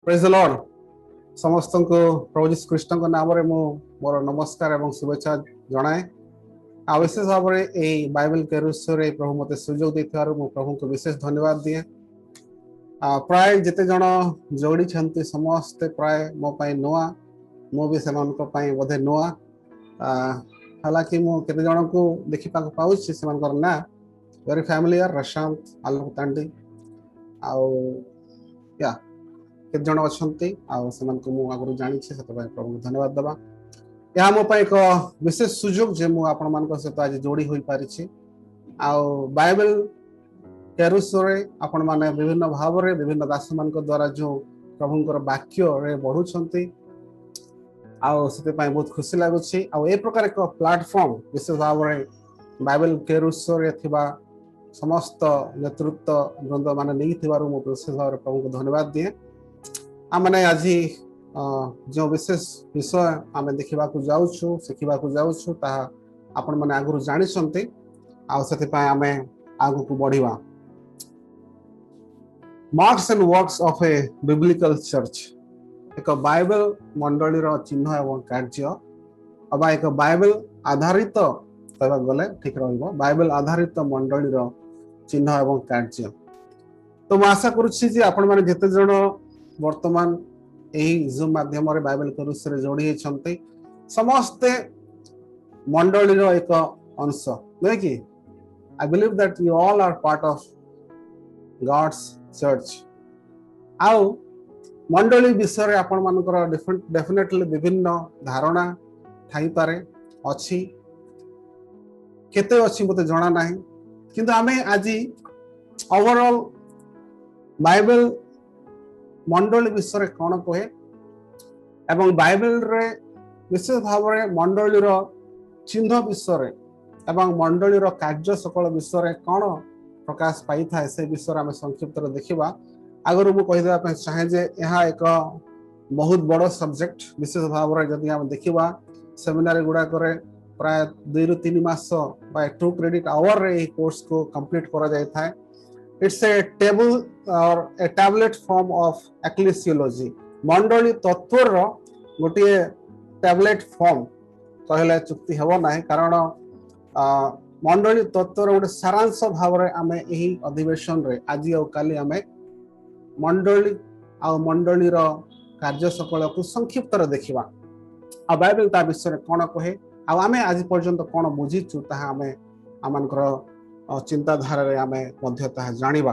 Praise the Lord समस्त को प्रभु जीशु कृष्ण के नाम मु मोर नमस्कार एवं शुभेच्छा जनाए आ विशेष भाव में बाइबल केरुसर प्रभु मते सुजोग देथिबारु मु प्रभु को विशेष धन्यवाद दिए। प्राय जिते जन जोड़ी छंती समस्ते प्राय मो पाई नुआ मु भी सेमानक पाई बोधे नुआ हालांकि मु केते जन को देखि पाउछि सेमानकर ना वेरी फैमिलियर रशांत आलोक तांडी आउ या केते जन अछंती आउ सेमानक मु आगु जानि छै सते प्रभु को धन्यवाद दबा। यह मो पाई एक विशेष सुजोग जे मु आपण मानक सहित आज जोड़ी होई पारि छी। आउ बाइबल केरुसर आपण माने विभिन्न भाव रे विभिन्न दास मानक द्वारा जो प्रभुंकर वाक्य रे बढ़ुछंती आउ सते पाई बहुत खुशी लागु छी। आउ ए प्रकार एक प्लेटफॉर्म विशेष भाव रे बाइबल केरुसर रे थिबा समस्त नेतृत्व वृंद माने नै थिबारु मु विशेष भाव रे प्रभु को धन्यवाद दिए। आ माने आज जो विशेष विषय आम देखा जाऊँ शिखा जाऊँ ता आपण मैंने आगु जानी आम आग को बढ़िया। Marks and works of A biblical church एक बाइबल मंडली चिन्ह एवं कार्य अबा एक बाइबल आधारित गले ठीक रहिबो बाइबल आधारित मंडली चिन्ह एवं कार्य। तो मैं आशा करुच्ची आपण मैंने जिते जन वर्तमान यही जूम माध्यम बाइबल केरुसर जोड़ी होती समस्ते मंडली एक अंश नहीं कि I believe that you all are part of God's church. आउ मंडली विषय आपण मानकर डेफिनेटली विभिन्न धारणा थाई पारे अच्छी केते अच्छी मते जणा नाही किंतु आमे आज ओवरऑल बाइबल मंडली विषय कौन कहे एवं बाइबल रे विशेष भाव में मंडली चिन्ह विषय एवं मंडली कार्य सकल विषय कौन प्रकाश पाई था से विषय आम संक्षिप्त देखा। आगर मुझे कहीदेप चाहे जे यह एक बहुत बड़ सब्जेक्ट विशेष भाव में जदि आम देखा सेमिनारी गुड़ाक प्राय 2 ରୁ 3 मास 2 क्रेडिट आवर रे कोर्स को कंप्लीट करा जाय था। It's a table or a tablet form of ecclesiology मंडली तत्वर गोटे टैबलेट फॉर्म कहले चुक्ति हेबो नाही कारण मंडली तत्वर गोटे सारांश भाव रे आमे एही अधिवेशन रे आज आ काली आमे मंडली आ मंडली रो कार्य सकल को संक्षिप्त रे देखिबा आ बाइबल ता विषय कोन कहे आ आमे आज पर्यंत कोन बुझिचु ताहा आमे आमानकर चिंताधारा रे आमे मध्यता जानिबा।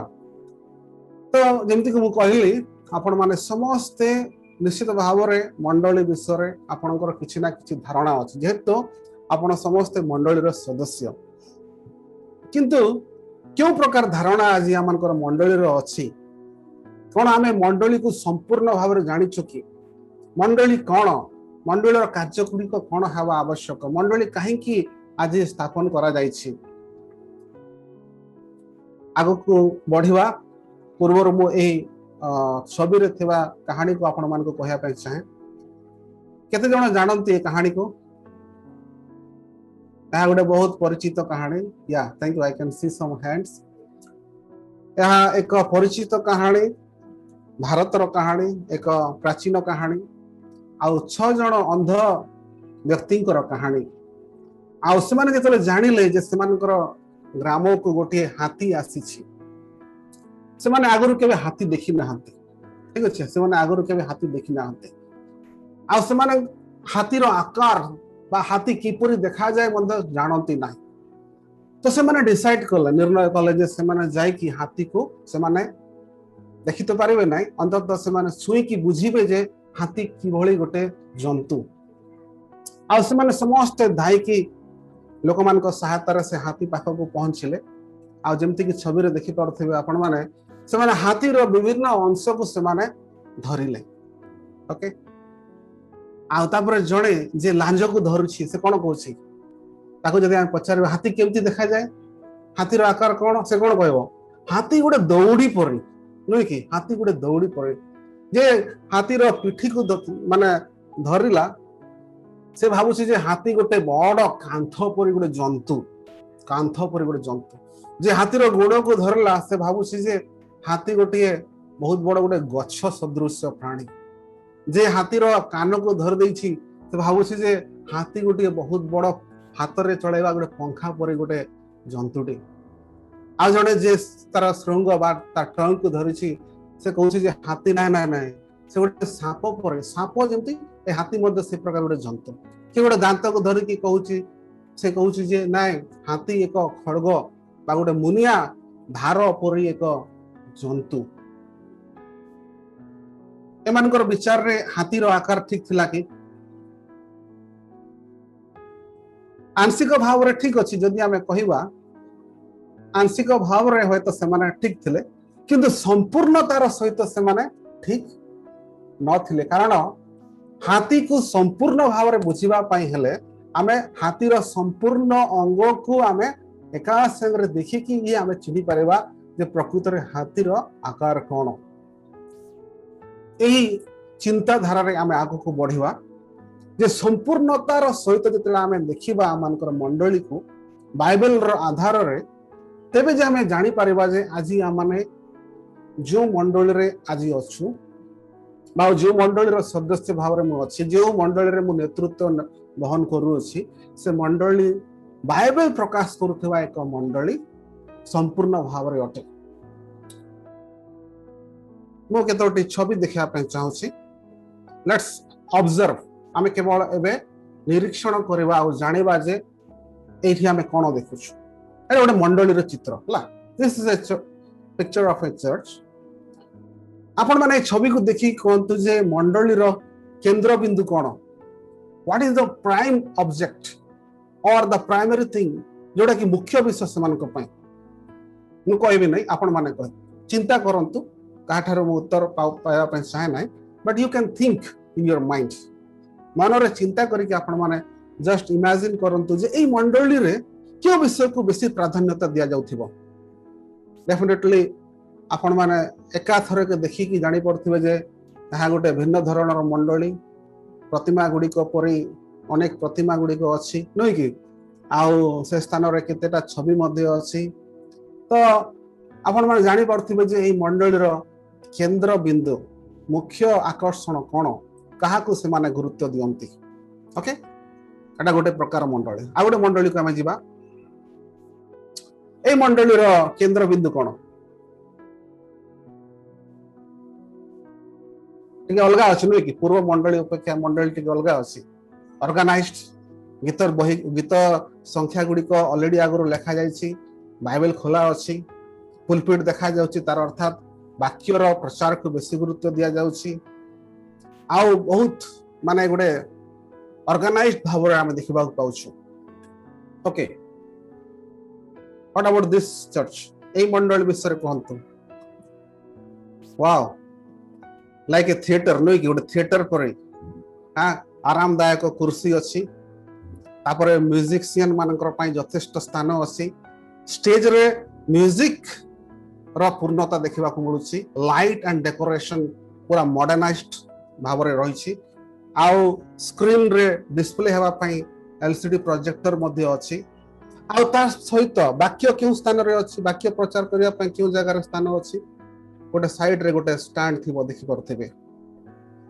तो जेमति को मु कहली आपण माने समस्ते निश्चित भाव रे मंडली विषय आपणकर किछि ना किछि धारणा अछि जेहेतु आपण समस्ते मंडली रो सदस्य किंतु क्यों प्रकार धारणा आज आमानकर मंडली रो अछि कोन आमे मंडली को संपूर्ण भाव रे जानि चुकी मंडली कोन मंडली रो कार्य गुडी को कोन हवा आवश्यक मंडली काहे की आज स्थापन करा जायछि। आगु को बढ़िया पूर्व मु छवि रे थिबा कहानी को आपण मान को कहया पे चाहे केते जण जानंती ए कहानी को यह गोटे बहुत परिचित कहानी या thank you I can see some hands. यह एक परिचित कहानी भारत रो कहानी एक प्राचीन कहानी आउ 6 जण अंध व्यक्ति कहानी आउ से माने जतले जानिले जे सेमानकर ग्राम को गोटे हाथी आसी से माने आगुरु केबे हाथी देखि नाहंते ठीक अछि से माने आगुरु केबे हाथी देखि नाहंते आ से माने हाथी रो आकार बा हाथी किपरि देखा जाय मंद जानंती नाही। तो से माने डिसाइड करले निर्णय करले जे से माने जाय कि हाथी को से माने देखि तो पारिबे नाही अंततः से माने सुई की बुझिबे जे हाथी कि भली गोटे जंतु आ से माने समस्त धाई की लोक मान सहायतार से हाथी पाख को पहुंचले आ जमती कि छवि रे देखि पारथिबे आपण माने से माने हाथी रो विभिन्न अंश को से माने धरिले ओके आ तापर जणे जे लांज को धरुछि से कोन कहछि ताको जदि हम पचारबे हाथी केमती देखा जाय हाथी रो आकार कोन से कोन कहबो हाथी गोटे दौड़ी परी नै कि हाथी गोटे दौड़ी परी जे हाथी रो पिठी को माने धरिला से भाबुछि जे हाथी गोटे बड़ कांथ परी गोटे जंतु जे हाथीर गोड़ को धरला से भाबुछि जे हाथी गोटे बहुत बड़ गोटे गछ सदृश प्राणी जे हाथीर कान को धर देछि से भाबुछि जे हाथी गोटे बहुत बड़ हाथ रे चलेबा गोटे पंखा पर गोटे जंतुटी आ जड़े जे तार श्रृंग बा ट्रंक को धरिछि से कहूछि जे हाथी ना ना ना से गोटे साप पर साप जमती ए हाथी मध्य से प्रकार गोटे जंतु कि गोटे दांत को धरिकी कहूछि से कहूछि जे नाय हाथी एक खड़ग बा गोटे मुनिया धार परी एक जंतु एमानकर विचार रे हाथीर आकार ठीक थिला कि आंशिक भाव रे ठीक अछि जदि आमे कहिबा आंशिक भाव रे होय तो सेमाने ठीक थिले किंतु संपूर्णतार सहित सेमाने ठीक न थिले कारण हाथी को संपूर्ण भाव रे बुझिबा पई हेले आमे हाथीर संपूर्ण अंग को आमे एका संगे देखि कि ये आमे चिनि परबा जे प्रकृत रे हाथीर आकार कोन एही चिंता धारा रे आमे आगो को बढ़िवा जे संपूर्णतार सहित जतला आमे देखिबा आमानकर मंडली को बाइबल रो आधार रे तेबे जे आमे जानि परबा जे आजि आमाने जो मंडली रे आजि अछु बा जो मंडली रो सदस्य भाव रे मु अछि जो मंडली रे मु नेतृत्व बहन करू अछि से मंडली बाइबल प्रकाश करूथबा एक मंडली संपूर्ण भाव रे अटे मो केतोटी छवि देखिया पे चाहूछि लेट्स ऑब्जर्व आमे केवल एबे निरीक्षण करबा आ जानिबा जे एठी आमे कोन देखुछु एटा गोटे मंडली रो चित्र हला this is a picture of a church आपण माने छवि को देखि कोंतु जे मंडली रो केंद्र बिंदु कोन what is the prime object और द प्राइमरी थिंग जोडा कि मुख्य विषय समान को पई मु कहबी नै आपण माने कह चिंता करंतु काठारो मु उत्तर पाया पे चाहे नै but you can think in your mind मन रे चिंता करिक आपण माने जस्ट इमेजिन करंतु जे एई मंडली रे क्यों विषय को बेसी प्राधान्यता दिया जाउथिबो डेफिनेटली आपण माने एका थरे के देखि कि जानि पड़थिबे जे ताहा गोटे भिन्न धरणर मंडली प्रतिमा गुडी को परि अनेक प्रतिमा गुडी को अछि नै कि आउ से स्थान रे केतेटा छवि मध्ये अछि तो आपण माने जानि पड़थिबे जे एई मंडली रो केंद्र बिंदु मुख्य आकर्षण कोन कहा को से माने गुरुत्व दियंती ओके एटा गोटे प्रकार मंडली आ गोटे मंडली को हम जिबा ए मंडली रो केंद्र बिंदु कोन टिके अलगा अछि नै कि पूर्व मंडली अपेक्षा मंडली टिके अलगा अछि ऑर्गेनाइज्ड गीत संख्या गुडी को ऑलरेडी आगरो लिखा जायछि बाइबल खोला अछि पुलपिट देखा जाउछि तार अर्थात वाक्य रो प्रचार को बेसी गुरुत्व दिया जाउछि आउ बहुत माने गोटे ऑर्गेनाइज्ड भाव रे हम देखिबा पाउछु okay what about this church ए मंडल विषय कहंतु wow like a theatre no कि गोटे थिएटर पर हां आरामदायक कुर्सी अछि तापरे म्यूजिशियन मानकर पई यथेष्ट स्थान अछि स्टेज रे म्यूजिक रो पूर्णता देखिबा को मिलुछि लाइट एंड डेकोरेशन पूरा मॉडर्नाइज्ड भाव रे रहिछि आउ स्क्रीन रे डिस्प्ले हेबा पई एलसीडी प्रोजेक्टर मध्ये अछि आउ ता सहित वाक्य केउ स्थान रे अछि वाक्य प्रचार करिया पई केउ जगह रे स्थान अछि गोटे साइड रे गोटे स्टैंड थिबो देखि परथिबे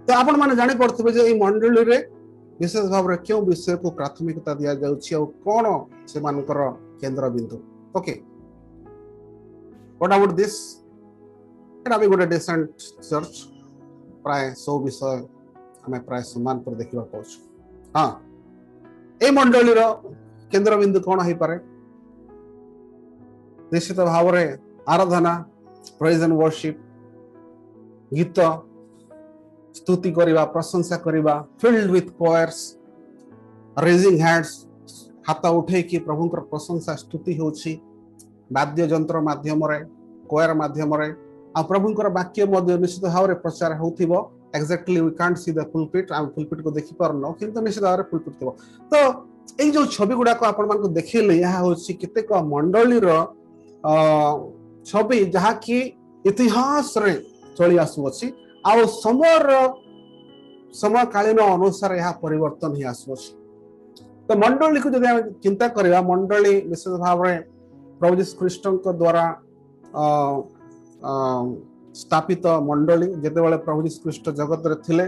तो आपण माने जानि परथिबे जे ए मंडली रे विशेष भाव रे केउ विषय को प्राथमिकता दिया जाउछि आ कोन से मानकर केंद्र बिंदु ओके व्हाट अबाउट दिस एटा भी गोटे डिसेंट चर्च प्राय 100 विषय हमें प्राय समान पर देखिबा पाउछु हां ए मंडली रो केंद्र बिंदु कोन होई पारे निश्चित भाव रे आराधना प्रेज एंड वर्शिप गीत स्तुति करिबा प्रशंसा करिबा फिल्ड विथ कोयर्स रेजिंग हैंड्स हाथ उठे कि प्रभुंकर प्रशंसा स्तुति होछि वाद्य यंत्र माध्यम रे कोयर माध्यम रे आ प्रभुंकर वाक्य मध्ये निश्चित भाव रे प्रचार होथिबो exactly we can't see the pulpit आ पुलपिट को देखि परनो किंतु निश्चित भाव रे पुलपिट थिबो तो एई जो छवि गुडा को आपण मान को देखिले यहा होछि केते को मंडली रो छवि जहा कि इतिहास रे चली आसु अछि आ समय कालीन अनुसार यह परिवर्तन ही आसु अछि तो मंडली को जदि हम चिंता करिया मंडली विशेष भाव रे प्रभु यीशु ख्रीष्ट को द्वारा स्थापित मंडली जेतेबेले प्रभु यीशु ख्रीष्ट जगत रे थिले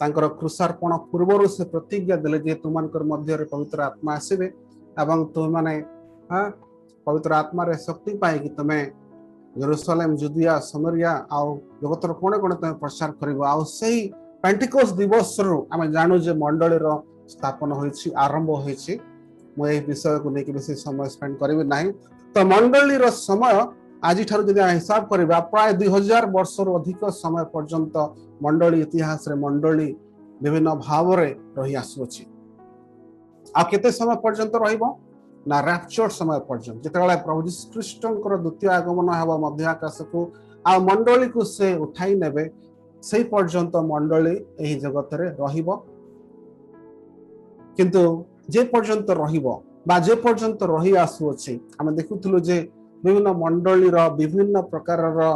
तांकर क्रूसार्पण पूर्व से प्रतिज्ञा देले जे तुमनकर मध्य पवित्र आत्मा आसबे एवं तुम माने पवित्र आत्मा रे शक्ति पाए कि तुम जेरूशलेम जुदिया समरिया आउ जगतर कोणे कोणे तुम प्रचार करिवो आउ सेही पेंटिकोस दिवस रु आमे जानू जे मंडली रो स्थापन होईछि आरंभ होईछि मु ए विषय को लेके बेसी समय स्पेंड करिवे नाही तो मंडली रो समय आज ठार जदि हिसाब करबा प्राय 2000 वर्ष रु अधिक समय पर्यंत मंडली इतिहास रे मंडली विभिन्न भाव रे रही आसुछि आ केते समय पर्यंत रहिबो ना रैप्चर समय पर्यंत जेतेबेले प्रभु यीशु ख्रीष्टंकर द्वितीय आगमन हेबा मध्य आकाश को आ मंडली को से उठाई नेबे सेही पर्यंत मंडली एही जगत रे रहिबो किंतु जे पर्यंत रहिबो बा जे पर्यंत रही आसुछि हम देखुथुलु जे विभिन्न मंडली रो विभिन्न प्रकार रो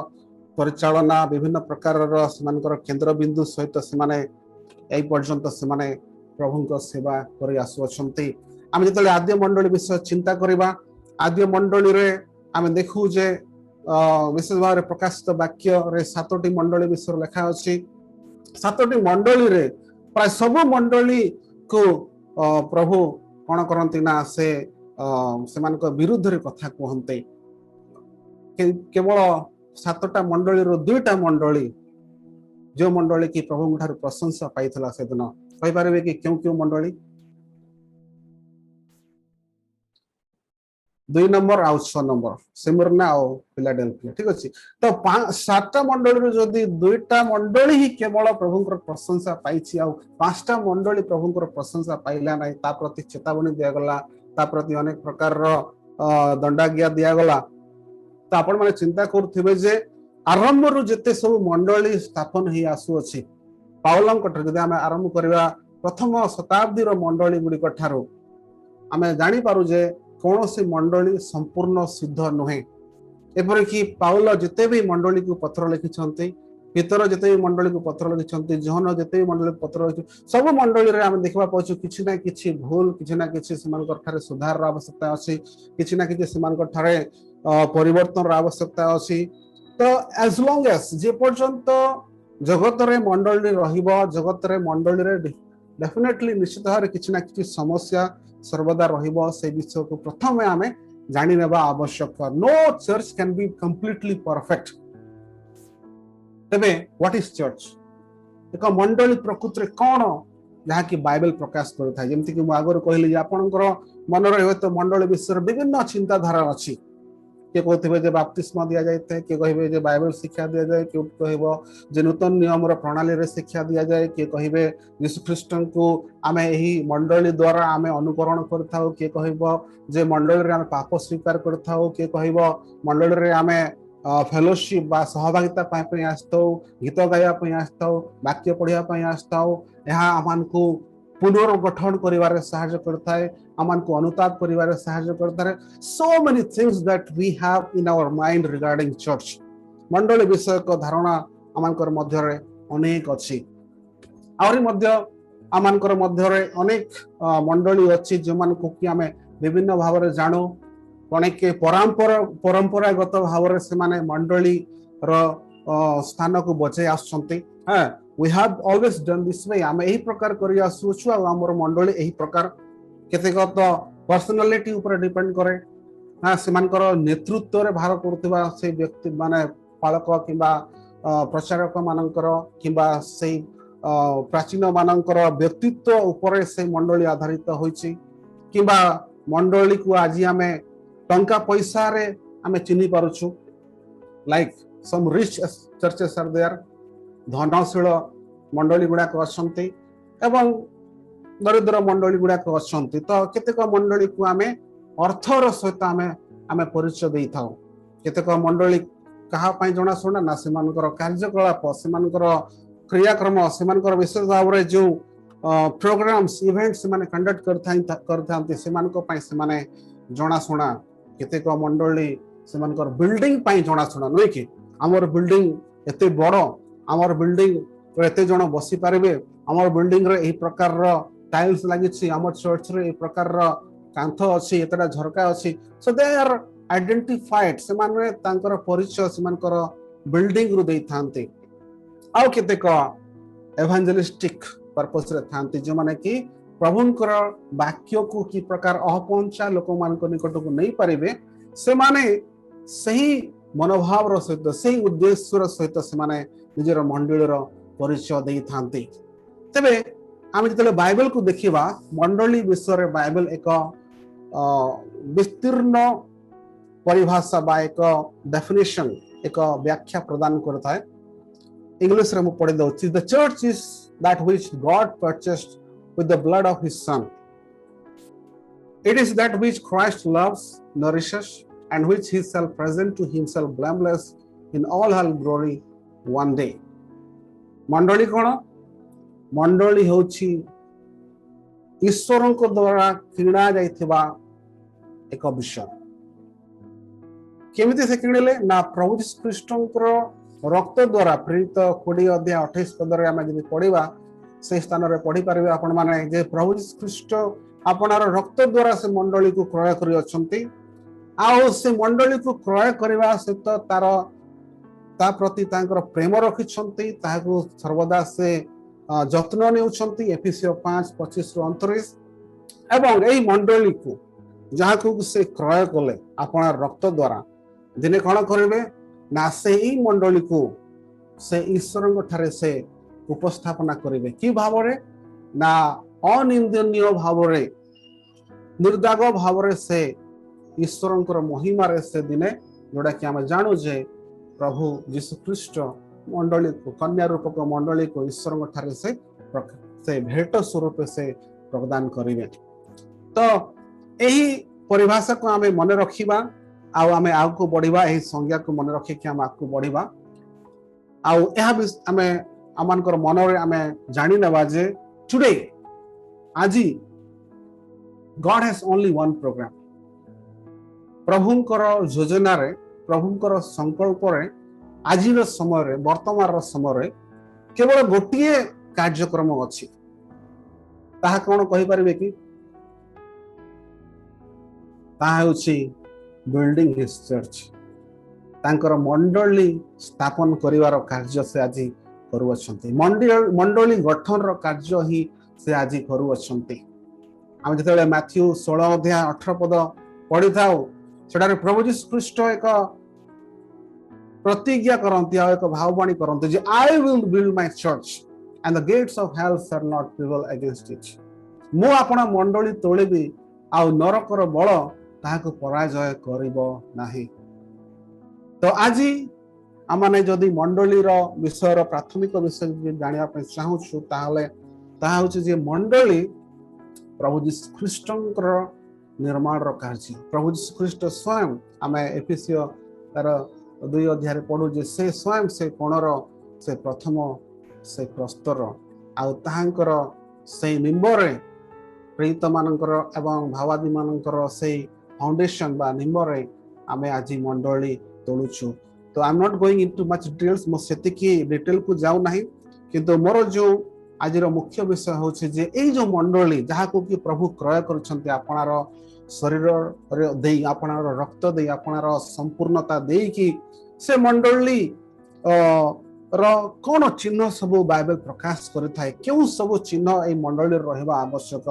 परिचालना विभिन्न प्रकार रो समानकर केंद्र बिंदु सहित से एई पर्यंत से प्रभु सेवा करि आसुछंती आम जो आद्य मंडली विषय चिंता करबा आद्य मंडली रे आम देखू जे विशेष भाव में प्रकाशित वाक्य रे 7टी मंडली विषय लिखा अछि 7टी मंडली रे प्राय सब मंडली को प्रभु कौन करती ना से विरुद्ध रे कथा कहते केवल 7टा मंडली रो 2टा मंडली जो मंडली की प्रभु ठार प्रशंसा पाइथिला से दिन कहि पारबे कि क्यों क्यों मंडली 2 नंबर आउ 6 नंबर सिमरना आउ फिलाडेल्फिया ठीक अछि तो 7टा मंडली रो जदी 2टा मंडली ही केवल प्रभु प्रशंसा पाइछि आउ 5टा मंडली प्रभु प्रशंसा पाइला नै ता प्रति चेतावनी दिया गला ता प्रति अनेक प्रकार रो दंडाज्ञा दिया गला तो आपण माने चिंता करथिबे जे आरंभ रु जते सब मंडली स्थापन ही आसु अछि पाउलम कटर जदि हम आरंभ करबा प्रथम शताब्दी रो मंडली गुडी कठारो आमे जानि पारु जे कौन सी मंडली संपूर्ण सिद्ध नुहे एपर कि पाउल जिते भी मंडली को पत्र लिखिछंती भीतर जिते भी मंडली को पत्र लिखिछंती जहन जिते भी मंडली को पत्र लिखि सब मंडली रे हम देखबा पाछु किछि ना किछि भूल किछि ना किछि समानकर ठारे सुधार रा आवश्यकता अछि किछि ना किछि समानकर ठारे परिवर्तन रा आवश्यकता अछि तो एज लॉन्ग एज जे पर्यंत जगत रे मंडली रहिबो जगत रे मंडली रे डेफिनेटली निश्चित भाव किछि ना किछि समस्या सर्वदा रहिबो से विषय को प्रथम में आमे जानि नेबा आवश्यक no church can be completely perfect तबे व्हाट इज चर्च एक मंडली प्रकृति रे कोन जहा कि बाइबल प्रकाश करथा जेमति कि मु आगर कहली जे आपनकर मन रे तो मंडली विषय विभिन्न चिंता धारा अछि के कहते जे बाप्तिस्मा दिया जाए के कहे जे बाइबल शिक्षा दिया जाए के कहबो जे नूतन नियम रो प्रणाली रे शिक्षा दिया जाए के कहे यीशु ख्रीष्ट को आमे एही मंडली द्वारा आमे अनुकरण करथाओ के कहबो जे मंडली रे आमे पाप स्वीकार करथाओ के कहबो मंडली रे आमे फेलोशिप बा सहभागिता पाई आसतो गीत गाया पाई आसतो वाक्य पढ़िया पाई आसतो यहा आमान को पुनर्गठन करिवारे सहायता करता है आमान को अनुताप करिवारे सहायता करता है so many things that we have in our mind regarding church मंडली विषय को धारणा आमानकर मध्य रे अनेक अछि आउरी मध्य आमानकर मध्य रे अनेक मंडली अछि जे मान को कि हमें विभिन्न भाव रे जानो अनेक परंपरागत भाव रे से माने मंडली रो स्थान को बचाई आछंती हां we have always done this way आमे एही प्रकार करि आसुछु आ हमर मंडली एही प्रकार केतेगत पर्सनालिटी ऊपर डिपेंड करे हां सेमानकर नेतृत्व रे भार करथिबा से व्यक्ति माने पालक किबा प्रचारक मानकर किबा से प्राचीन मानकर व्यक्तित्व ऊपर से मंडली आधारित होइछि किबा मंडली को आज आमे टंका पैसा रे आमे चिन्हि पारुछु like some rich churches are there धनशील मंडली गुड़ाक अच्छी एवं दरिद्र मंडली गुड़ाक अच्छी तो केतेक मंडली को आमे अर्थर सहित आमे परिचय दे था केतेक मंडली क्या जना शुणा ना से कार्यकलाप से क्रियाक्रम से विशेष भाव में जो प्रोग्राम्स इवेंट से कंडक्ट करते जनाशुना केतेक मंडली से बिल्डिंग जनाशुना नुहे कि आमर बिल्डिंग एते बड़ आमर बिल्डिंग एते जन बसी पारे आमर बिल्डिंग रे एही प्रकार रो टाइल्स लागिछि आमर चर्च रे एही प्रकार रो कांथ अछि एतरा झरका अछि सो दे आर आइडेंटिफाइड से माने तांकर परिचय से मानकर बिल्डिंग रु देई थांती आउ केतेक एवांजेलिस्टिक पर्पस रे थांती जो माने कि प्रभुंकर वाक्य को कि प्रकार अहपहुंचा लोक मान निकट को नहीं पारिबे से माने सही मनोभाव सहित सही उद्देश्य सहित से माने निजर मंडलीर परिचय दे थांती तेबे आम जो बाइबल को देखा मंडली विषय बाइबल एक विस्तीर्ण परिभाषा बा एक डेफिनेशन एक व्याख्या प्रदान करता है इंग्लिश रे मु पढ़ी दउछि the church is that which God purchased with the blood of his son. It is that which Christ loves, nourishes, and which he shall present to himself blameless in all her glory one day. मंडली कौन मंडली होछि ईश्वर को द्वारा किणा जाइथिबा एक विषय केमिति से किणले ना प्रभु यीशु ख्रीष्टंकर रक्त द्वारा प्रेरित 20 अध्याय 28 पद रे हम जदि पढ़िबा से स्थान रे पढ़ी पारे आपण माने जे प्रभु यीशु ख्रीष्ट आपनार रक्त द्वारा से मंडली को क्रय करी अछंती आ से मंडली को क्रय करबा सहित तार ता प्रति तांकर प्रेम रखिछंती ताहाको सर्वदा से जत्न नेउछंती एफिसियो 5:25 रु 29 एवं एही मंडली को जहा को से क्रय कले आपनार रक्त द्वारा दिने कोन करबे ना से ही मंडली को से ईश्वरଙ୍କ ठारे से उपस्थापना करेंगे कि भाव ना अनिंदनीय भाव निर्दाग भाव से ईश्वर महिमार से दिने जोड़ा कि आम जानू जे प्रभु यीशु ख्रीष्ट मंडली को कन्या रूपक मंडली को ईश्वर ठारे से भेट स्वरूप से प्रदान करेंगे तो यही परिभाषा को आम मन रखा आम आगू बढ़ा यही संज्ञा को मन रखिक आम आगू बढ़ा आम आमनकर मन रे आमे जानि नबा जे टुडे आजी God has only one programme प्रभुंकर योजना रे प्रभुंकर संकल्प रे आजिर समय रे वर्तमान समय रे केवल गोटिए कार्यक्रम अछि ताहा कोन कहि परिबे कि ताहा होछि बिल्डिंग हिज चर्च तांकर मंडली स्थापन करिवार कार्य से आजी करुअछंती मंडली गठन रो कार्य ही से आज करुअछंती हम जते मैथ्यू 16 अध्याय 18 पद पढ़ी थाउ सेटारे प्रभु यीशु ख्रीष्ट एक प्रतिज्ञा करंती आ एक भाववाणी करंती जे I will build my church and the gates of hell shall not prevail against it मो आपना मंडली तोलेबी आ नरकर बल ताहाको पराजय करिवो नाही तो आजी आमने जदि मंडलीर विषय प्राथमिक विषय जानिया चाहूँ जे मंडली प्रभु यीशु ख्रीष्टंकर निर्माण कार्य प्रभु यीशु ख्रीष्ट स्वयं आम एफिसियो तार 2 अध्याय पढ़ू जे से स्वयं से कोणर से प्रथम से प्रस्तर आहांकर से निम्बर प्रेरित मानकर एवं भावादी मानकर से फाउंडेशन बा निम्बर आम आज मंडली तोलुछु तो I am not going into much details मो सेतिकी डिटेल को जाऊ नाही किंतु मोर जो आजिर मुख्य विषय होछि जे एई जो मंडली जहा को कि प्रभु क्रय करछन्ते आपनार शरीर रे देई आपनार रक्त देई आपनार संपूर्णता देई कि से मंडली रो कोन चिन्ह सब बाइबल प्रकाश करथाय केउ सब चिन्ह एई मंडली रहबा आवश्यक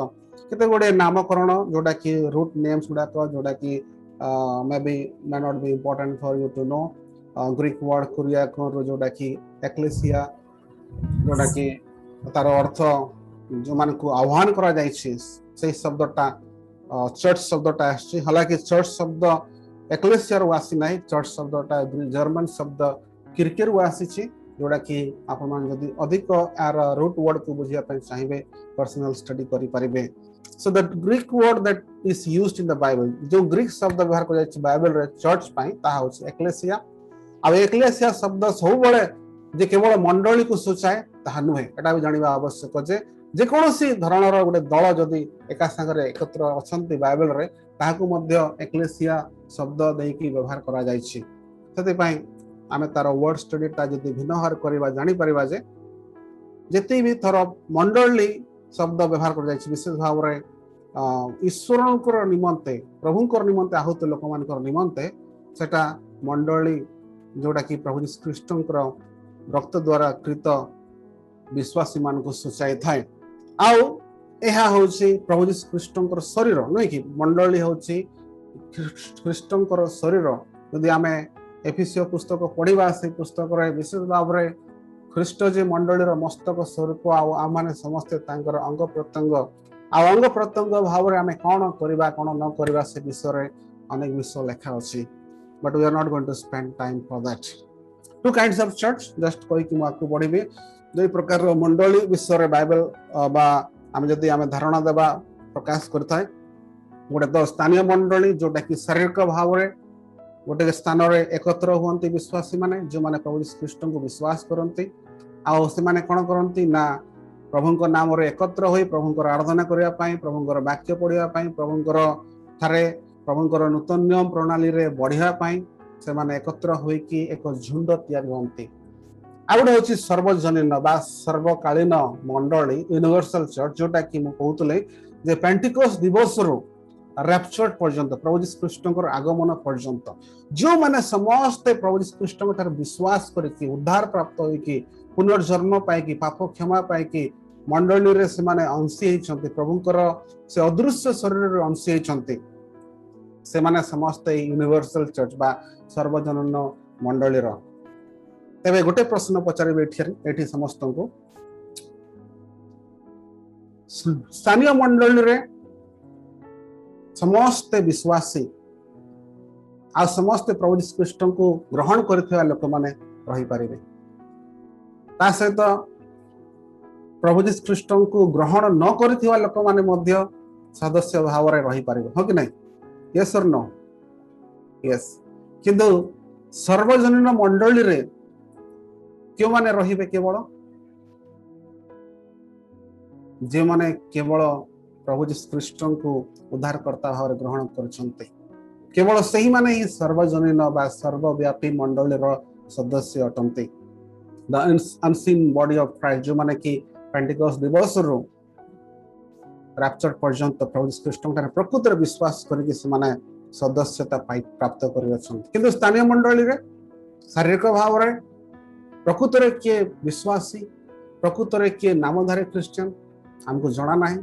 केते गोडे नामकरण जोडा कि रूट नेम्स गुडा को जोडा कि may not be important for you to know Greek word कुरियाकोन जोडा कि एक्लेसिया जोडा कि तार अर्थ जो मान को आह्वान करा जाय छै से शब्दटा चर्च शब्दटा आछि हालांकि चर्च शब्द एक्लेसिया रो आसी नाही चर्च शब्दटा जर्मन शब्द किरकेर रो आसी छै जोडा कि आपण मान जदी अधिक आर रूट वर्ड को बुझिया पय चाहिबे पर्सनल स्टडी करि परिबे so the greek word that is used in the bible जो ग्रीक शब्द व्यवहार कर जाय बाइबल रे चर्च पय ता होछि एक्लेसिया आ एक्लेसिया शब्द सब बळे जे केवल मंडली को सूचाए ता नुहे एटा भी जानिबा आवश्यक जे कोनोसी धरणर गोटे दल जदी एका संगरे एकत्र अछंती बाइबल रे ताहाकू मध्य एक्लेसिया शब्द देकी व्यवहार करा जाय छि तते पय आमे तार वर्ड स्टडी ता जदी भिन्नहार करबा जानि परबा जे जति भी थर मंडली शब्द व्यवहार कर जाय छि विशेष भाव रे ईश्वरंकर निमंते प्रभुंकर निमंते आहुत लोक मानकर निमंते सेटा मंडली जोटा कि प्रभु यीशु ख्रीष्टंकर रक्त द्वारा कृत विश्वासी मान को सूचाई थाए आउ यह हूँ प्रभु यीशु ख्रीष्टंकर शरीर नुहे कि मंडली हूँ ख्रीष्टंकर शरीर यदि आम एफिसियो पुस्तक पढ़ा से पुस्तक विशेष भाव में ख्रीष्ट जे मंडलीर मस्तक स्वरूप आम मैंने समस्ते अंग प्रत्यंग अंग प्रत्यंग भाव में आम कौन करवा कौन न करवा से विषय अनेक विषय लिखा अच्छी but we are not going to spend time for that two kinds of church just कहीकि मुझे बढ़ी दुई प्रकार मंडली विषय बाइबल बा आम जदि आम धारणा देवा प्रकाश करता गोटे तो स्थानीय मंडली जोटा कि शारीरिक भाव में गोटे स्थान में एकत्र हुए विश्वासी माने जो माने प्रभु यीशु ख्रीष्ट को विश्वास करती आने कौन करती ना प्रभु नाम एकत्र हो प्रभुंर आराधना करने प्रभुंर वाक्य पढ़ापी प्रभुंर ठारे प्रभुंर नूतन नियम प्रणाली रे बढ़ापी से माने एकत्र होइकी एक झुंड तैयारी होती आ गोटे हूँ सर्वजनीन बा सर्वकालीन मंडली यूनिवर्सल चर्च जोटा कि मुझे जे पेंटिकोस दिवस रैप्चर पर्यंत प्रभु यीशु ख्रीष्टंकर आगमन पर्यंत जो माने समस्ते प्रभु यीशु ख्रीष्टंक ठारे विश्वास करके उद्धार प्राप्त होइकी पुनर्जन्म पाइकी पाप क्षमा पाइकी मंडली रे से माने अंशी होइछन्ति प्रभुंकर से अदृश्य शरीर रे अंशी होइछन्ति से माने समस्ते यूनिवर्सल चर्च बा सर्वजनीन मंडली रो तेबे गोटे प्रश्न पचारे एठी समस्त को स्थानीय मंडली रे समस्ते विश्वासी आ समस्ते प्रभु यीशु ख्रीष्ट को ग्रहण करथिबा लोक माने रही पारिबे ता सहित प्रभु यीशु ख्रीष्ट को ग्रहण न करथिबा लोक माने मध्य सदस्य भाव रे रही पारिबे हो कि नहीं यस और नो यस किंतु सर्वजनीन मंडली रे क्यों माने रहिबे केवल जे माने केवल प्रभु यीशु ख्रीष्ट को उद्धारकर्ता भाव ग्रहण करछन्ते केवल सही माने ही सर्वजनीन बा सर्वव्यापी मंडली रो सदस्य अटंते the unseen body of Christ जो माने कि पेंटिकोस दिवस रो रैप्चर पर्यंत प्रभु यीशु ख्रीष्ट ठारे प्रकृत रे विश्वास करके से माने सदस्यता प्राप्त करि अछन्ते किंतु स्थानीय मंडली रे शारीरिक भाव रे प्रकृत रे के विश्वासी प्रकृत रे के नामधारी क्रिश्चियन हमको जଣା नाही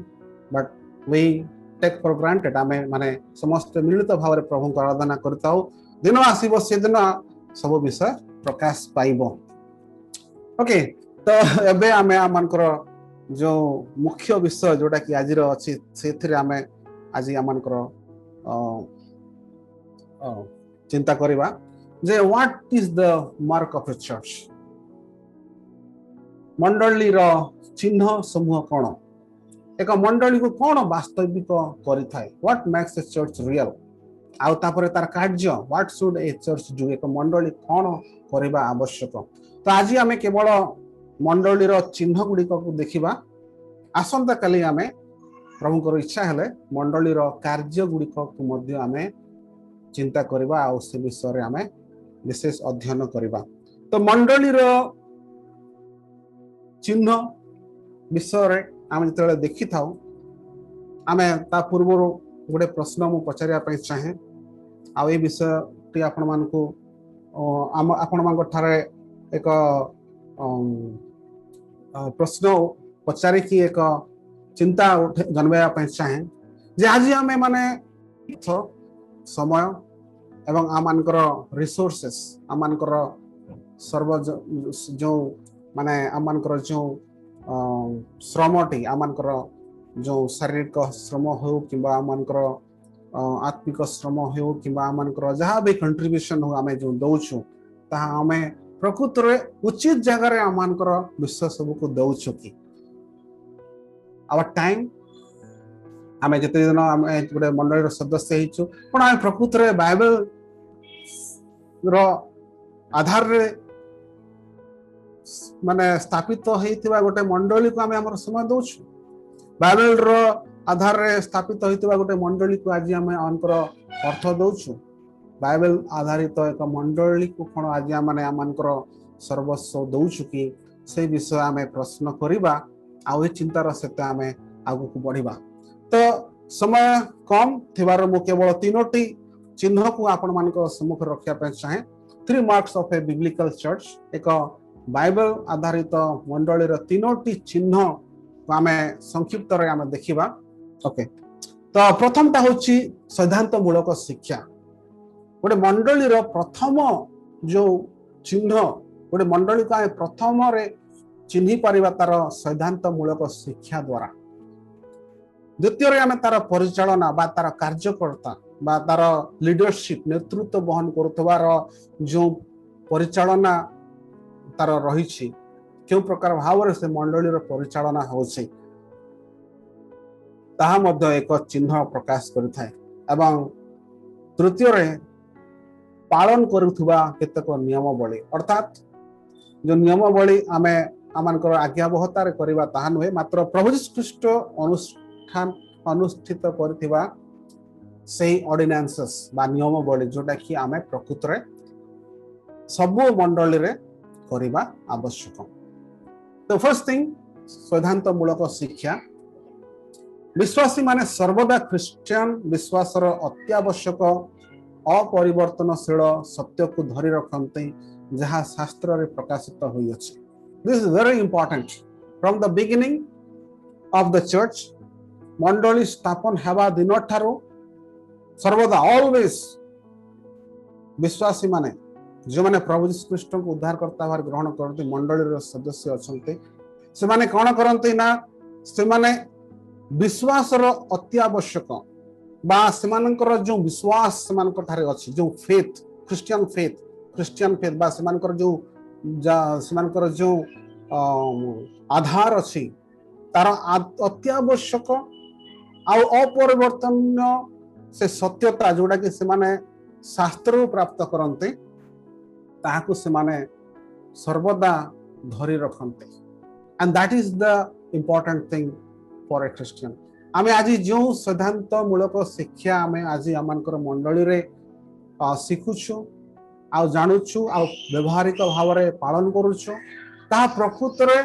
but we take for granted आमे माने समस्त मिलित भाव में प्रभु को आराधना करता हूँ दिन आसीबो से दिन सब विषय प्रकाश पाइबो ओके तो एबे आमे आमनकर जो मुख्य विषय जोटा कि आज अच्छी से आमे आज आमनकर चिंता करवा जे what is the mark of a church मंडली रो चिन्ह समूह कौन एक मंडली को कौन वास्तविक करिथाय what makes a church real आउ तापरे तार कार्य what should a church do एक मंडली कौन करबा आवश्यक तो आज आमे केवल मंडली रो चिन्ह गुडी को देखिबा आसंता काली आमे प्रभु को इच्छा हेले मंडली रो कार्य गुडी को मध्य आमे चिंता करबा आ से विषय रे आमे विशेष अध्ययन करबा तो मंडली रो चिन्ह विषय रे आम जो देखी था आम ता पूर्व गोटे प्रश्न मु पचारिया पे चाहे आ विषय आपण मानकु आपण मान ठारे एक प्रश्न पचारि की एक चिंता जन्मया पे चाहे जे आज आम माने समय एवं आमनकर रिसोर्सेस आमनकर सर्व जो माने आमनकर जो श्रमटी आमनकर जो शारीरिक श्रम हो कि आमनकर आत्मिक श्रम हो कि आमनकर जहाँ भी कंट्रीब्यूशन हो आमे जो दौचु ताहा आमे प्रकृत रे उचित जगह रे आमनकर विश्व सब को दौचु कि आवर टाइम आमे जते दिन आमे गोटे मंडली रो सदस्य हिचु पण आमे प्रकृत रे बाइबल रो आधार रे माने स्थापित होइतिबा गोटे मंडली को आमे हमर समय दउछु बाइबल रो आधार रे स्थापित होइतिबा गोटे मंडली को आज आमे अनकर अर्थ दउछु बाइबल आधारित एक मंडली को कोन आज माने आमनकर सर्वस्व दउछु कि से विषय आमे प्रश्न करिबा आ ए चिंतार सहित आमे आगु को बढ़िबा तो समय कम थिबार मु केवल तीनोटी चिन्ह को आपण मानक सम्मुख रखिया पे चाहे 3 marks of a biblical church एक बाइबल आधारित मंडली रो तीनोटी चिन्ह आमे संक्षिप्त रे आमे देखिबा ओके तो प्रथम ता होची सिद्धांत मूलक शिक्षा गोटे मंडली रो प्रथम जो चिन्ह गोटे मंडली का प्रथम रे चिन्हि परिबा तार सिद्धांत मूलक शिक्षा द्वारा द्वितीय रे आमे तार परिचालना बा तार कार्यकर्ता बा तार लीडरशिप नेतृत्व बहन करुथबार जो परिचालना तार रही क्यों प्रकार भाव से मंडली परिचालना होछि ताहा मध्य एक चिन्ह प्रकाश करिथाय एवं तृतीय रे पालन करुथबा केतक नियमावली अर्थात जो नियमावली आमे आमानकर आज्ञाबहता रे करबा ताहा नुहे मात्र प्रभु यीशु ख्रीष्ट अनुष्ठान अनुष्ठित करथिबा सेही ऑर्डिनेंसेस बा नियमावली जोटा कि आमे प्रकृत रे सब मंडली रे करबा आवश्यक तो फर्स्ट थिंग सिद्धांत मूलक शिक्षा विश्वासी माने सर्वदा ख्रिस्टियन विश्वासर अत्यावश्यक अपरिवर्तनशील सत्य को धरी रखते जहाँ शास्त्र रे प्रकाशित होई अछि this is very important from the beginning of the church मंडली स्थापन हेबा दिन ठारो सर्वदा ऑलवेज विश्वासी माने जो माने प्रभु यीशु ख्रीष्ट को उद्धार करता भार ग्रहण करते मंडली सदस्य अच्छे से माने कौन करते ना से माने विश्वासर अत्यावश्यक बा सेमानकर जो विश्वास सेमानकर थारे अछि जो फेथ क्रिश्चियन फेथ बा सेमानकर जो सेमानकर जो आधार अछि तार अत्यावश्यक आ अपरिवर्तनीय से सत्यता जोड़ा कि सेमाने शास्त्र प्राप्त करते ताहाकु सेमाने सर्वदा धरी रखते and that is the important thing for a Christian आमे आज जो सिद्धांत मूलक शिक्षा आमे आज आमानकर मंडली रे शिखुछु आ जानुछु आ व्यवहारिक भाव रे पालन करूछु ता प्रकृत रे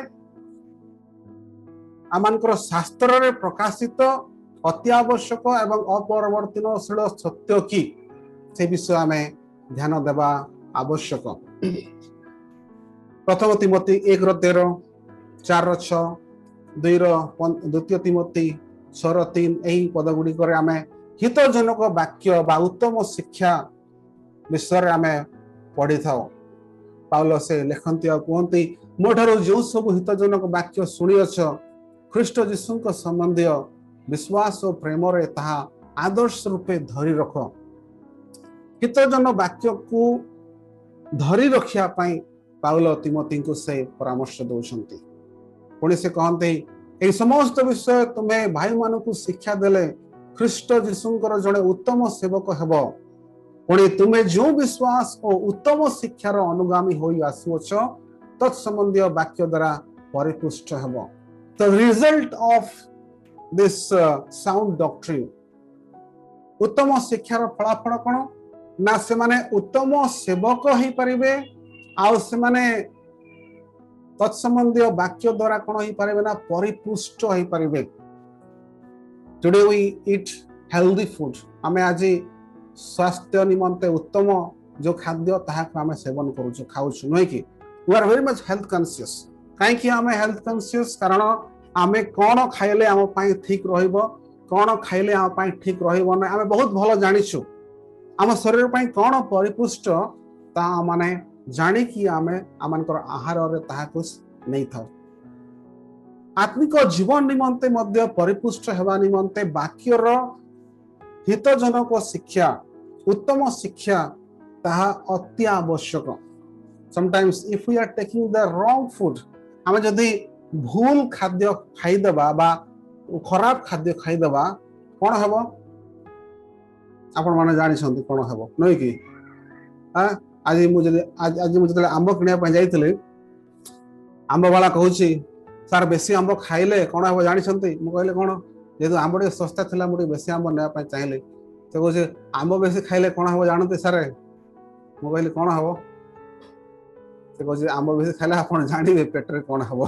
आमानकर शास्त्र रे प्रकाशित अत्यावश्यक एवं अपरिवर्तनशील सत्य की से विषय आमे ध्यान देबा आवश्यक प्रथम तिमोथी 1:13 4:6 द्वितीय तिमोथी 6:3 एही पदगुड़ी करे आमे हितजनक वाक्य बा उत्तम शिक्षा विषय आमे पढ़ी थाओ पाउल से लेखन्ती आ कहंती मोठारो जो सब हितजनक वाक्य सुनी अछ ख्रीष्ट यीशु संबंधी विश्वास और प्रेम रे ताहा आदर्श रूपे धरी रख हितजन वाक्य को धरी रखिया पाई पाउल तिमोथी को से परामर्श दउछंती पुणी से कहते ए समस्त विषय तुम्हें भाई मान को शिक्षा देले ख्रीष्ट यीशुंकर जड़े उत्तम सेवक हेब पुणी तुम्हें जो विश्वास और उत्तम शिक्षार अनुगामी होई आसुअछ तत्संबंधी वाक्य द्वारा परिपुष्ट हेब the result of this sound doctrine उत्तम शिक्षार फलाफल कौन ना से माने उत्तम सेवक ही परिबे आ से माने तत्संबंधी वाक्य द्वारा कौन ही पारे ना परिपुष्ट ही पारे today we eat healthy food आमे आज स्वास्थ्य निमंते उत्तम जो खाद्य ताहा आमे सेवन करूछु खाउछु नय कि we are very much health conscious काहे कि आमे हेल्थ कॉन्शियस कारण आमे कोन खाइले आम पई ठीक रहइबो कोन खाइले आम पई ठीक रहइबो न आमे बहुत भलो जानिछु आम शरीर पई कोन परिपुष्ट ता माने जानी कि आमे आमानकर आहार रे ताहा कुछ नहीं था आत्मिक जीवन निमंते मध्य परिपुष्ट हेबा निमंते वाक्यर हितजनक शिक्षा उत्तम शिक्षा ताहा अति आवश्यक sometimes if we are taking the wrong food आमे जदी भूल खाद्य खाई देबा बा खराब खाद्य खाई देबा कोन हेबो आपण माने जानि छथि कोन हेबो नै कि आज मुझे आंब किणा जाइए आंब वाला कहूँ सार बेसी आंब खाइले कौन हम जानी कहले कौन जेहतु आंब टे सस्ता था मुझे बेसी आंब ना चाहिए से कहे आंब बेसी खाइले कौन हम जानते सारे मुझे कहली कौन हम से कहे आंब बेसी खाइले आप जानवे पेट्रे कौन हम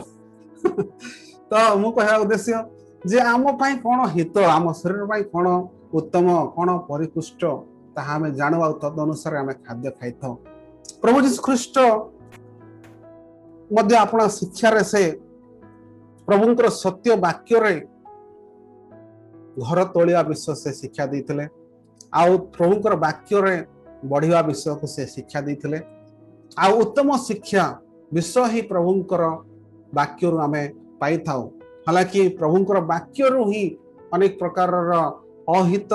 तो मु कह उद्देश्य जे आम कौन हित आम शरीर कौन उत्तम कौन परिपुष्ट ताहा आमे जानू आ तद अनुसार आमे खाद्य खाई था प्रभु जीशु ख्रीष्ट मध्य आपण शिक्षा रे से प्रभुंकर सत्य वाक्य रे घर तोलिया विषय से शिक्षा देते आउ प्रभुंकर वाक्य रे बढ़िया विषय को से शिक्षा देते आउ उत्तम शिक्षा विषय ही प्रभुंकर वाक्य रु आमे पाई थाउ। हालांकि प्रभुंकर वाक्य रु ही अनेक प्रकार अहित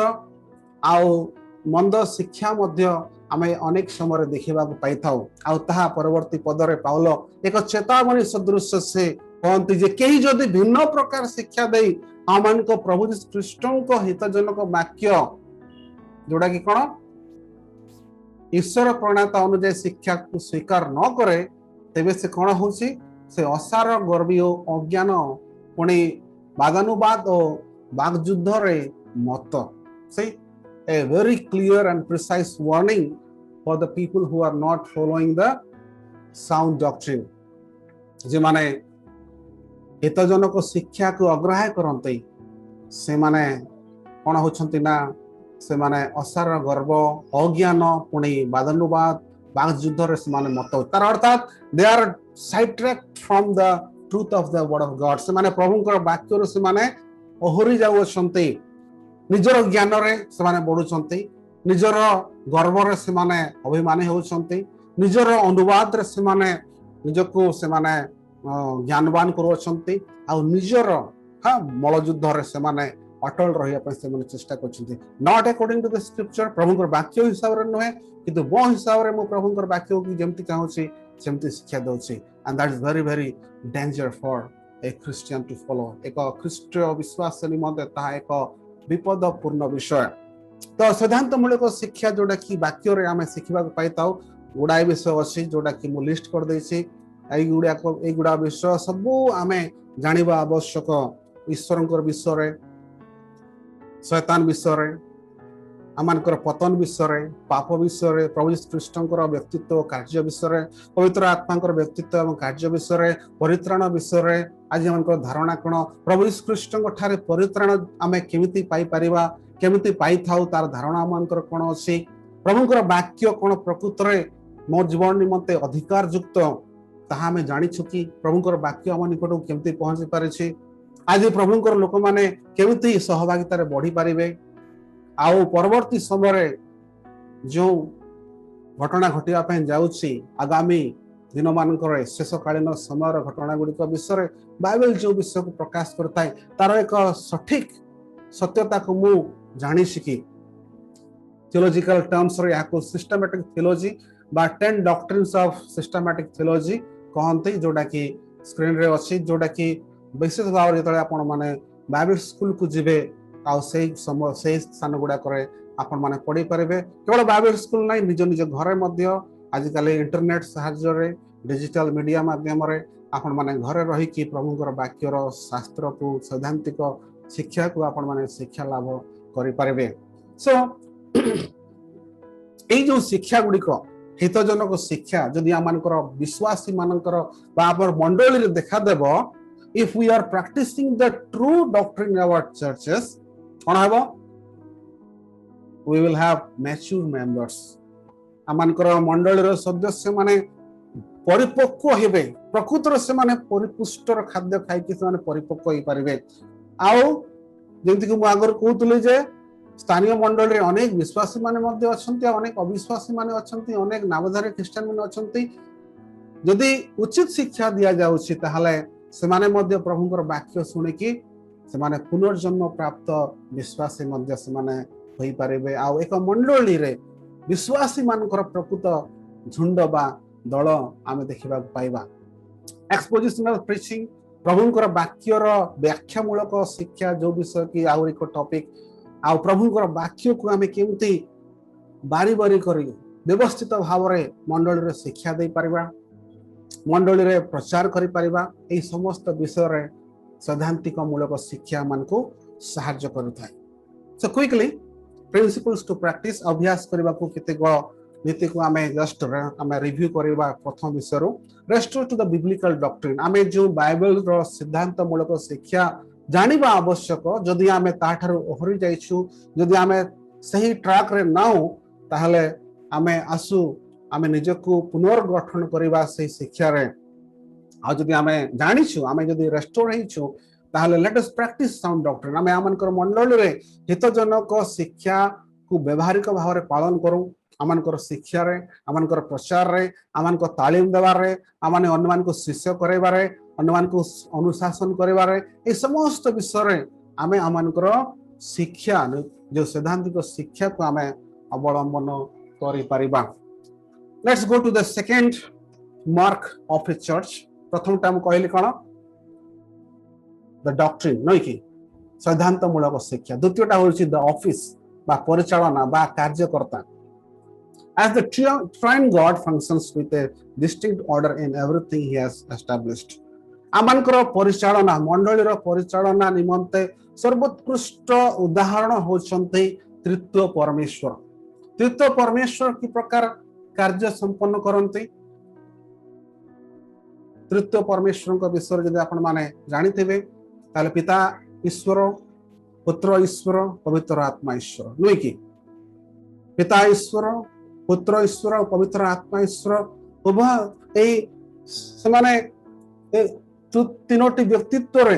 आउ मंद शिक्षा मध्य आमे अनेक समय देखा पाई थाउ। आउ ताहा परवर्ती पदरे पाउल एक चेतावनी सदृश से कहते जे कहीं जदि भिन्न प्रकार शिक्षा दे आम प्रभु ख्रीष्ट हितजनक वाक्य जोड़ा कि कौन ईश्वर प्रणीत अनुजाई शिक्षा को स्वीकार न करे तेबे से कौन हो से असार गर्वी और अज्ञान पुणी वादानुवाद और वाकयुद्ध रे मत से a very clear and precise warning for the people who are not following the sound doctrine जे माने हितजनक शिक्षा को अग्राह्य करते से माने कौन होछंती ना से माने असार गर्व अज्ञान पुणी वादानुवाद वाकयुद्ध रे से माने मत तार अर्थात they are side track from the truth of the word of God से माने प्रभुंकर वाक्य रे से माने ओहरी जाउछंती निजर ज्ञान रे से माने बढ़ुछंती निजर गर्व रे से माने अभिमानी होछंती निजर अनुवाद रे से माने निजको से माने ज्ञानवान करूछंती आ निजर हां मलयुद्ध रे से माने अटल रहिया पे से माने चेष्टा करछंती not according to the scripture प्रभुंकर वाक्य हिसाब रे नहे किंतु मो हिसाब रे मो प्रभुंकर वाक्य की जेमति चाहूची सेमति शिक्षा दउची and that is very very danger for a Christian to follow एक ख्रीष्ट विश्वास निमंते ता एक विपदपूर्ण विषय। तो सिद्धांतमूलक शिक्षा जोड़ा कि वाक्य रे आमे शिखिबा पाई ताऊ गुडाई विषय अछि जोड़ा कि मु लिस्ट कर देछि एई गुडा विषय सब आमे जानिबा आवश्यक ईश्वरंकर विषय रे शैतान विषय रे आमानकर पतन विषय रे पाप विषय रे प्रभु ख्रीष्टंकर व्यक्तित्व कार्य विषय रे पवित्र आत्मांकर व्यक्तित्व एवं कार्य विषय रे परित्राण विषय रे आज आमानकर धारणा कोन प्रभु ख्रीष्टंक ठारे परित्राण आमे केमिति पाई परिबा केमिति पाई थाउ तार धारणा आमानकर कोन अछि प्रभुंकर वाक्य कोन प्रकृत रे मोर जीवन निमंते अधिकार युक्त ताहा आमे जानि छु कि प्रभुंकर वाक्य आम निकट केमिति पहुंची पारे छी आज प्रभुंकर लोक माने केमिति सहभागिता रे बढ़ी पारिबे आउ परवर्ती समय जो घटना घटिया जाऊँगी आगामी दिन मानकर शेषकालीन समय घटना गुड़िक विषय बाइबल जो विषय को प्रकाश करता है तार एक सठिक सत्यता को मु जानी शिखी थियोलॉजिकल टर्म्स रे याको सिस्टमैटिक थियोलॉजी बा 10 डॉक्ट्रिन्स ऑफ सिस्टमैटिक थियोलॉजी कहते जोड़ा कि स्क्रीन रे अच्छी जोड़ा कि विशेष भाव जो आपण माने बाइबल स्कूल को जिबे आउ से स्थान गुड़ाक आपण माने पढ़ी पारे केवल बाइबल स्कूल ना निज निज घर आजिकल इंटरनेट साहाय्य डिजिटल मीडिया माध्यम आपण माने घरे रही कि प्रभुंकर वाक्यर शास्त्र को सैद्धांतिक शिक्षा को आपण माने शिक्षा लाभ करि पारे। सो एई जो शिक्षा गुड़िक हितजनक शिक्षा जदि आमानकर विश्वासी मानकर बाबर मंडली रे देखा देब if we are practicing the true doctrine in our churches we will have mature members आमानकर मंडली रे सदस्य माने परिपक्व हेबे प्रकृतर से माने परिपुष्टर खाद्य खाई कि से माने परिपक्व होई पारिबे आउ जेंति कि मु आगर कहतुले जे स्थानीय मंडली रे अनेक विश्वासी माने मध्ये अछंती अनेक अविश्वासी माने अछंती अनेक नामधारी ख्रिस्टियन माने अछंती यदि उचित शिक्षा दिया जाउछि ताहाले से माने मध्ये प्रभुंकर वाक्य सुनि कि से माने पुनर्जन्म प्राप्त विश्वासी मध्ये से माने होई पारिबे आ एक मंडली रे विश्वासी मानकर प्रकृत झुंड बा दल आमे देखिबा पाइबा एक्सपोजिशनल प्रीचिंग प्रभुंकर वाक्यर व्याख्यामूलक शिक्षा जो विषय की आउ एक टॉपिक आ प्रभुंकर वाक्य को आमे केमती बारी बारी करी व्यवस्थित भाव रे मंडली रे शिक्षा दे पारिबा मंडली रे प्रचार करि पारिबा ए समस्त विषय रे सैद्धांतिक मूलक शिक्षा मान को सहायता करथाय। So quickly principles to practice अभ्यास करबा को केते गो नीति को आमे जस्ट आमे रिव्यू करबा प्रथम विषय रो restore to the biblical doctrine आमे जो बाइबल रो सिद्धांत मूलक शिक्षा जानिबा आवश्यक जदि आमे ताठार ओहरी जाइछु जदि आमे सही ट्रैक रे नाउ ताहले आमे आसु आमे निजको पुनर्गठन करबा से शिक्षा रे आ जदि आमे जानिछु आमे जदि रेस्टोर हेछु ताहले let us practice sound doctrine आमे आमनकर मंडल रे हितजनक शिक्षा को व्यवहारिक भाव रे पालन करू आमनकर शिक्षा रे आमनकर प्रचार रे आमनकर तालीम देबार रे आमाने अन्यमान को शिष्य करेबारे अन्यमान को अनुशासन करेबारे ए समस्त विषय रे आमे आमनकर शिक्षा जो सैद्धांतिक शिक्षा को आमे अवलंबन करि परिबा। Let's go to the second mark of a church. प्रथम टाइम कहली कौन द डॉक्ट्रिन नहीं कि सिद्धांत मूलक शिक्षा। द्वितीयटा होछि द ऑफिस बा परिचालना बा कार्यकर्ता। As the triune God functions with a distinct order in everything he has established. Amonkar परिचालना मंडलीर परिचालना निमंते सर्वोत्कृष्ट उदाहरण होछन्ते तृतीय परमेश्वर। तृतीय परमेश्वर की प्रकार कार्य संपन्न करन्ते तृतीय परमेश्वर का विषय यदि आपण माने जानिथिबे ताले पिता ईश्वर पुत्र ईश्वर पवित्र आत्मा ईश्वर नुई कि पिता ईश्वर पुत्र ईश्वर और पवित्र आत्मा ईश्वर उभय ए समाने तीनोटी व्यक्तित्व रे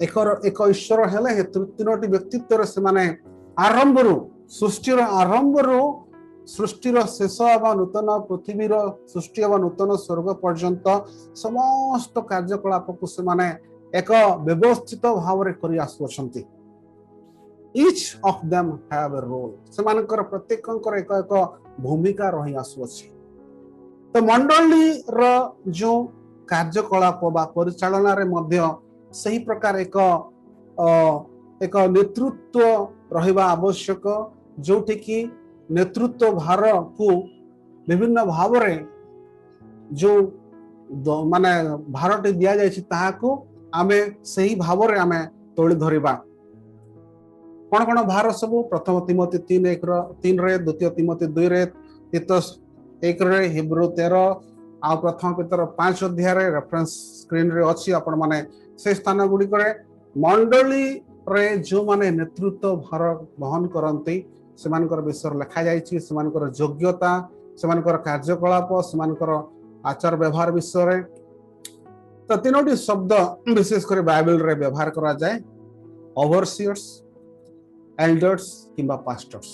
एक ईश्वर हेले हे तीनोटी व्यक्तित्व रे समाने आरंभरु सृष्टिर आरंभरु सृष्टिर शेष एवं नूतन पृथ्वीर सृष्टि एवं नूतन स्वर्ग पर्यंत समस्त कार्यकलाप को से एक व्यवस्थित भाव रे करि आसुछंती। Each of them have a role सेमानकर प्रत्येककर एक एक भूमिका रही आसुछि। तो मंडली रो जो कार्यकलाप बा परिचालना रे मध्य सही प्रकार एक नेतृत्व रहिबा आवश्यक जोठी की नेतृत्व भार को विभिन्न भाव रे जो माने भारत दिया जायछि ताहाको आमे सही भाव रे आमे तोली धरिबा। कौन कौन भार सब प्रथम तिमोथी 3:1 रे द्वितीय तिमोथी 2 रे तीतस 1 रे हिब्रू 13 आ प्रथम पेतर 5 अध्याय रे रेफरेंस स्क्रीन रे अछि आपण माने से स्थान गुडी करे मंडली रे जो माने नेतृत्व भार वहन करंती सेमानकर विषय लिखा जायछि सेमानकर योग्यता सेमानकर कार्यकलाप सेमानकर आचार व्यवहार विषय रे। तो तीनोटी शब्द विशेष कर बाइबल रे व्यवहार करा जाए ओवरसियर्स एल्डर्स किंबा पास्टर्स।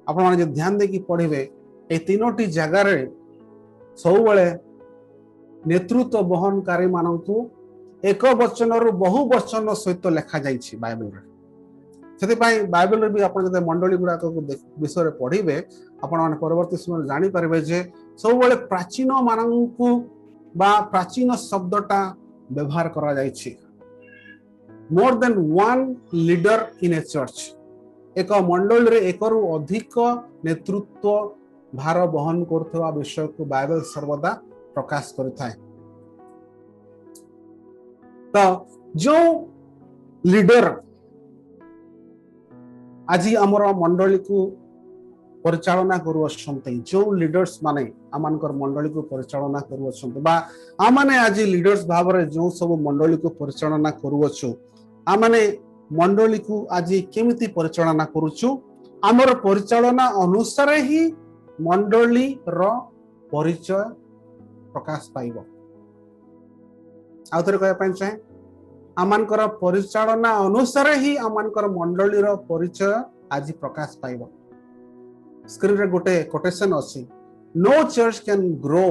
आपण माने जे ध्यान दे कि पढिबे ए तीनोटी जगह रे सब बेले नेतृत्व वहनकारी मानकु एक वचन रु बहु वचन सहित लिखा जायछि बाइबल रे। सेति पई बाइबल रे भी आपण जते मंडली गुडा को विषय रे पढिबे आपण माने परवर्ती समय जानि परबे जे सब बेले प्राचीन मानकु बा प्राचीन शब्दटा व्यवहार करा जायछि। More than one leader in a church एक मंडल रे एकरु अधिक नेतृत्व भार वहन करथवा विषय को बाइबल सर्वदा प्रकाश करथाय। तो जो लीडर आज आमर मंडली को परिचालना करुअछन्ते जो लीडर्स माने आमानकर मंडली को परिचालना करुअछन्ते बा आमाने आज लीडर्स भाव रे जो सब मंडली को परिचालना करुअछु आमाने मंडली को आज केमिति परिचालना करूछु आमर परिचालना अनुसार ही मंडली रो परिचय प्रकाश पाइबो। आउथरे कहया पय चाहे आमानकर परिचालना अनुसार ही आमानकर मंडली रो परिचय आज प्रकाश पाइबो। स्क्रीन रे गोटे कोटेशन अछि no church can grow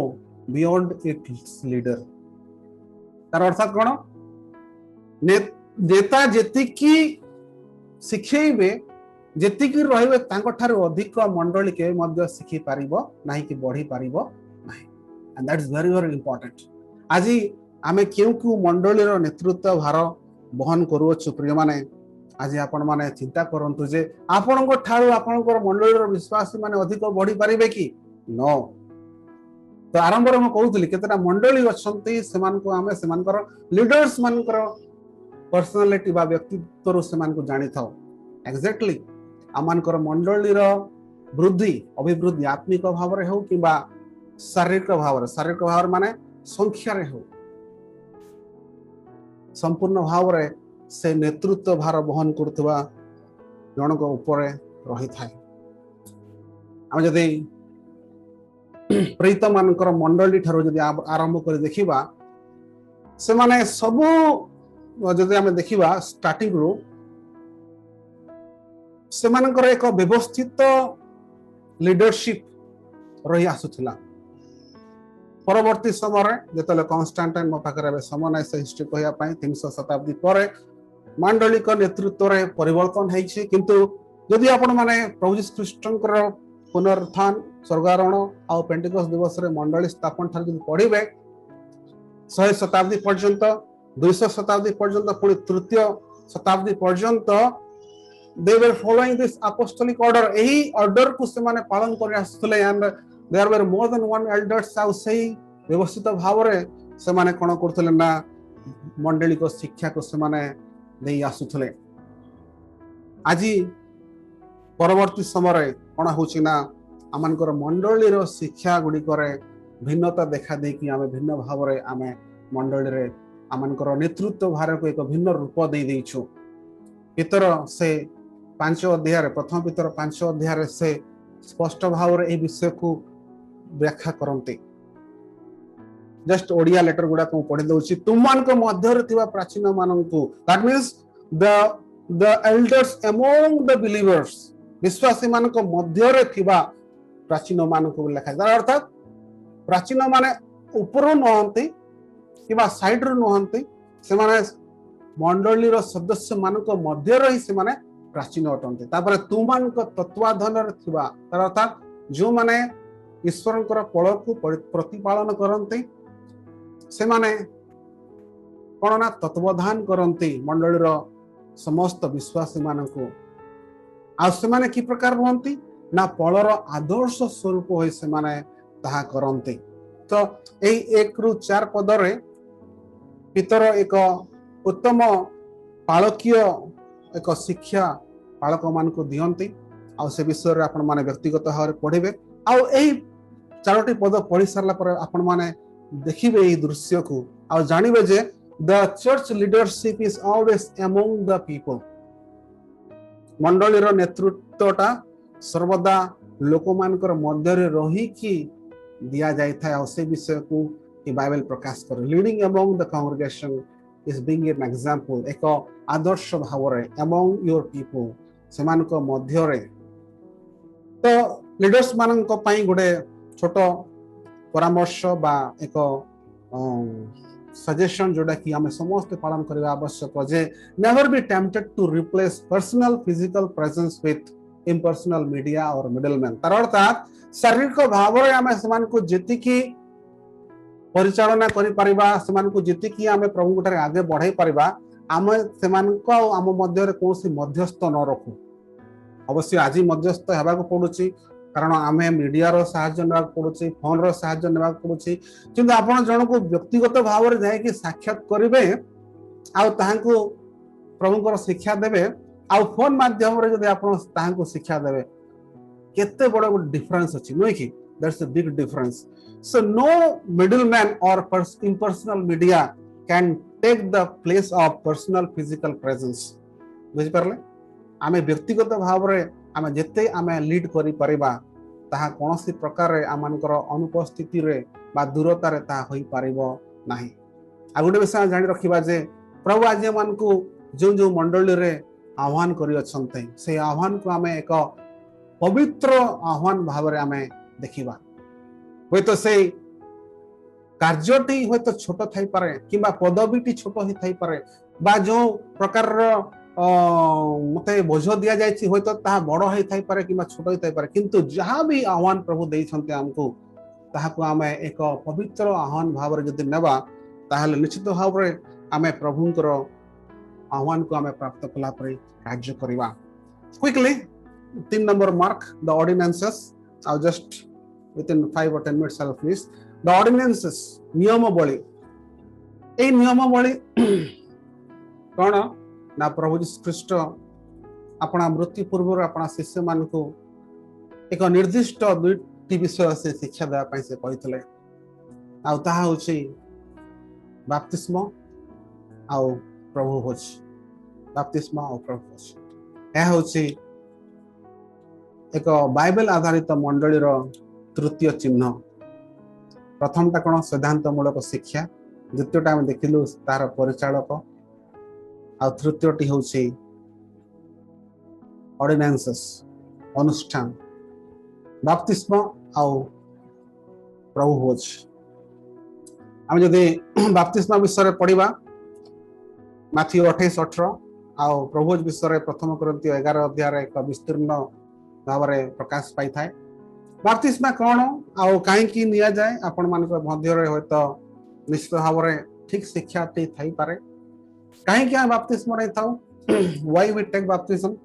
beyond its leader. तार अर्थात कोन नेता जेतिकी शिखेइबे जेतिकी रहिबे तांको ठारो अधिक मंडली के मध्य शिखि पारिबो नाही कि बढ़ी पारिबो नाही। And that is very very important. आज आमे केउ मंडली रो नेतृत्व भार वहन करूछु प्रिय माने आज आपण माने चिंता करंतु जे आपणको ठारो आपणको मंडली रो विश्वासी माने अधिक बढ़ी पारिबे कि नो। तो आरंभ रे हम कहउतली केतरा मंडली अछंती सेमान को आमे सेमानकर लीडर्स मानकर पर्सनालिटी बा व्यक्तित्व रो सेमान को जानि थाओ। एक्जेक्टली आमानकर मंडली रो वृद्धि अभिवृद्धि आत्मिक भाव रे हो कि बा शारीरिक भाव माने संख्या रे हो संपूर्ण भाव रे से नेतृत्व भार वहन करथवा जनक ऊपर रही थाए। हम जदि प्रेरित मानकर मंडली ठारो जदि आरंभ कर देखिबा से माने सबु जदि आमे देखिबा स्टार्टिंग रो से मानकर एक व्यवस्थित लीडरशिप रही आसुथिला परवर्ती समय जेतले कॉन्स्टेंटाइन मो पाखरे समय नै से हिस्ट्री कहया पई 300 शताब्दी पर मंडलिक नेतृत्व रे परिवर्तन हेछि किंतु यदि आपण माने प्रभु यीशु ख्रीष्टंकर पुनरुत्थान स्वर्गारोहण आ पेंटिकॉस्ट दिवस रे मंडली स्थापन ठार जदि पढिबे 100 शताब्दी पर्यंत 200 शताब्दी पर्यंत पुणी तृतीय शताब्दी पर्यंत they were following this apostolic order एही ऑर्डर को से माने पालन कर आसुले and there were more than one elders आउ सही व्यवस्थित भाव रे से माने कोन करथले ना मंडली को शिक्षा को से माने देई आसुथले आजी परवर्ती समय कोन होछि ना आमनकर मंडली रो शिक्षा गुडी करे भिन्नता देखा दे कि आमे भिन्न भाव रे आमे मंडली रे आमनकर नेतृत्व भार को एक भिन्न रूप दे देइछु पितर से 5 अध्याय रे प्रथम पितर 5 अध्याय रे से स्पष्ट भाव रे ए विषय को व्याख्या करंते जस्ट ओडिया लेटर गुडा को पढि दउछि तुमान को मध्य रे थिबा प्राचीन मानन को that means the elders among the believers विश्वासी मान को मध्य रे थिबा प्राचीन मान को लिखा है अर्थात प्राचीन माने ऊपर नहंती किबा साइड रो नहंती से माने मंडली रो सदस्य मान को मध्य रही से माने प्राचीन अटंती तापर तुमान को तत्वाधन रे थिबा अर्थात जो माने ईश्वरंकर पळ को प्रतिपालन करंती से माने कोन ना तत्वधान करंती मंडली रो समस्त विश्वासी मान को आ से माने की प्रकार रहंती ना पळर आदर्श स्वरूप होय से माने ताहा करंती तो एई 1 रु 4 पद रे पितर एक उत्तम पालकीय एक शिक्षा पालक मान को दियंती आ से विषय रे आपण माने व्यक्तिगत भाव रे पढिबे आ एई 4टी पद पढि सरला पर आपण माने देखिबे एई दृश्य को आ जानिबे जे the church leadership is always among the people मंडली रो नेतृत्वटा सर्वदा लोक मानकर मध्य रे रही कि दिया जाय था आ से विषय को ई बाइबल प्रकाश कर leading among the congregation is being an example एक आदर्श भाव रे among your people समान को मध्य रे तो लीडर्स मान को पई गोटे छोट परामर्श बा एक सजेशन जोडा कि हमें समस्त पालन करबा आवश्यक जे never be tempted to replace personal physical presence with impersonal media और मिडलमैन तार अर्थात शारीरिक भाव रे हमें समान को जेति की परिचालना करि परिबा समान को जेति की हमें प्रभु गुटारे आगे बढ़ाई परिबा आमे समान को आम मध्य रे कोसी मध्यस्थ न रखु अवश्य आज मध्यस्थ हेबा को पडुची कारण आमे मीडिया रो सहायता नेबा पडुची फोन रो सहायता नेबा पडुची किंतु आपण जन को व्यक्तिगत भाव रे जाय कि साक्षात करिवे आ ताहांको प्रभु को शिक्षा देबे आ फोन माध्यम रे जदि आपण ताहांको शिक्षा देबे केते बड़ डिफरेंस अछि नय कि that's a big difference so no middleman or impersonal media can take the place of personal physical presence बुझ परले आमे व्यक्तिगत भाव रे आमे जते आमे लीड करि परिबा ताहा कोनोसी प्रकार रे आमानकर अनुपस्थिति रे बा दूरता रे ता होई परिबो नाही आ गुटे विषय जानि रखिबा जे प्रभु आज मान को जो जो मंडली रे आह्वान करि अछन्ते से आह्वान को आमे एक पवित्र आह्वान भाव रे आमे देखिबा होय तो से कार्यटी होय तो छोट थाई पारे किबा पदवीटी छोट ही थाई पारे बा जो प्रकार मते बोझ दिया जायछि होय तो ता बड़ ही थाई पारे किबा छोट ही थाई पारे किंतु जहां भी आह्वान प्रभु देइ छन्ते हमको ताहा को आमे एक पवित्र आह्वान भाव रे जदि नेबा ताहाले निश्चित भाव रे आमे प्रभुंकर आह्वान को आमे प्राप्त कला परे कार्य करिवा quickly 3 number mark the ordinances I just within 5 or 10 minutes I'll finish the ordinances नियमावली ए नियमावली कोन ना प्रभु यीशु ख्रीष्ट अपना मृत्यु पूर्व अपना शिष्य मान को एक निर्दिष्ट दुईटी विषय से शिक्षा देवा पई से कहितले आ ताहा होछि बपतिस्मा आ प्रभु भोज बपतिस्मा आ प्रभु भोज ए होछि एक बाइबल आधारित मंडली रो तृतीय चिन्ह प्रथमटा कौन सिद्धांतमूलक शिक्षा, द्वितीयटा आम देखिलु तार परिचालक, आ तृतीयटी हूँ ऑर्डिनेंसेस अनुष्ठान बाप्तिस्म आउ प्रभु भोज। आम जदि बाप्तिस्म विषय पढ़ा माथ्यू 28:18 आउ प्रभु विषय प्रथम कोरिन्थीय 11 अध्याय एक विस्तीर्ण भाव में प्रकाश पाई थाए। बाप्तिस्मा कौन आउ कहीं निया जाए आपण मान मध्य तो निश्चित भाव में ठीक शिक्षा थी पारे कहीं आम बाप्तिस्म नहीं था व्हाई वी टेक बाप्तिस्म।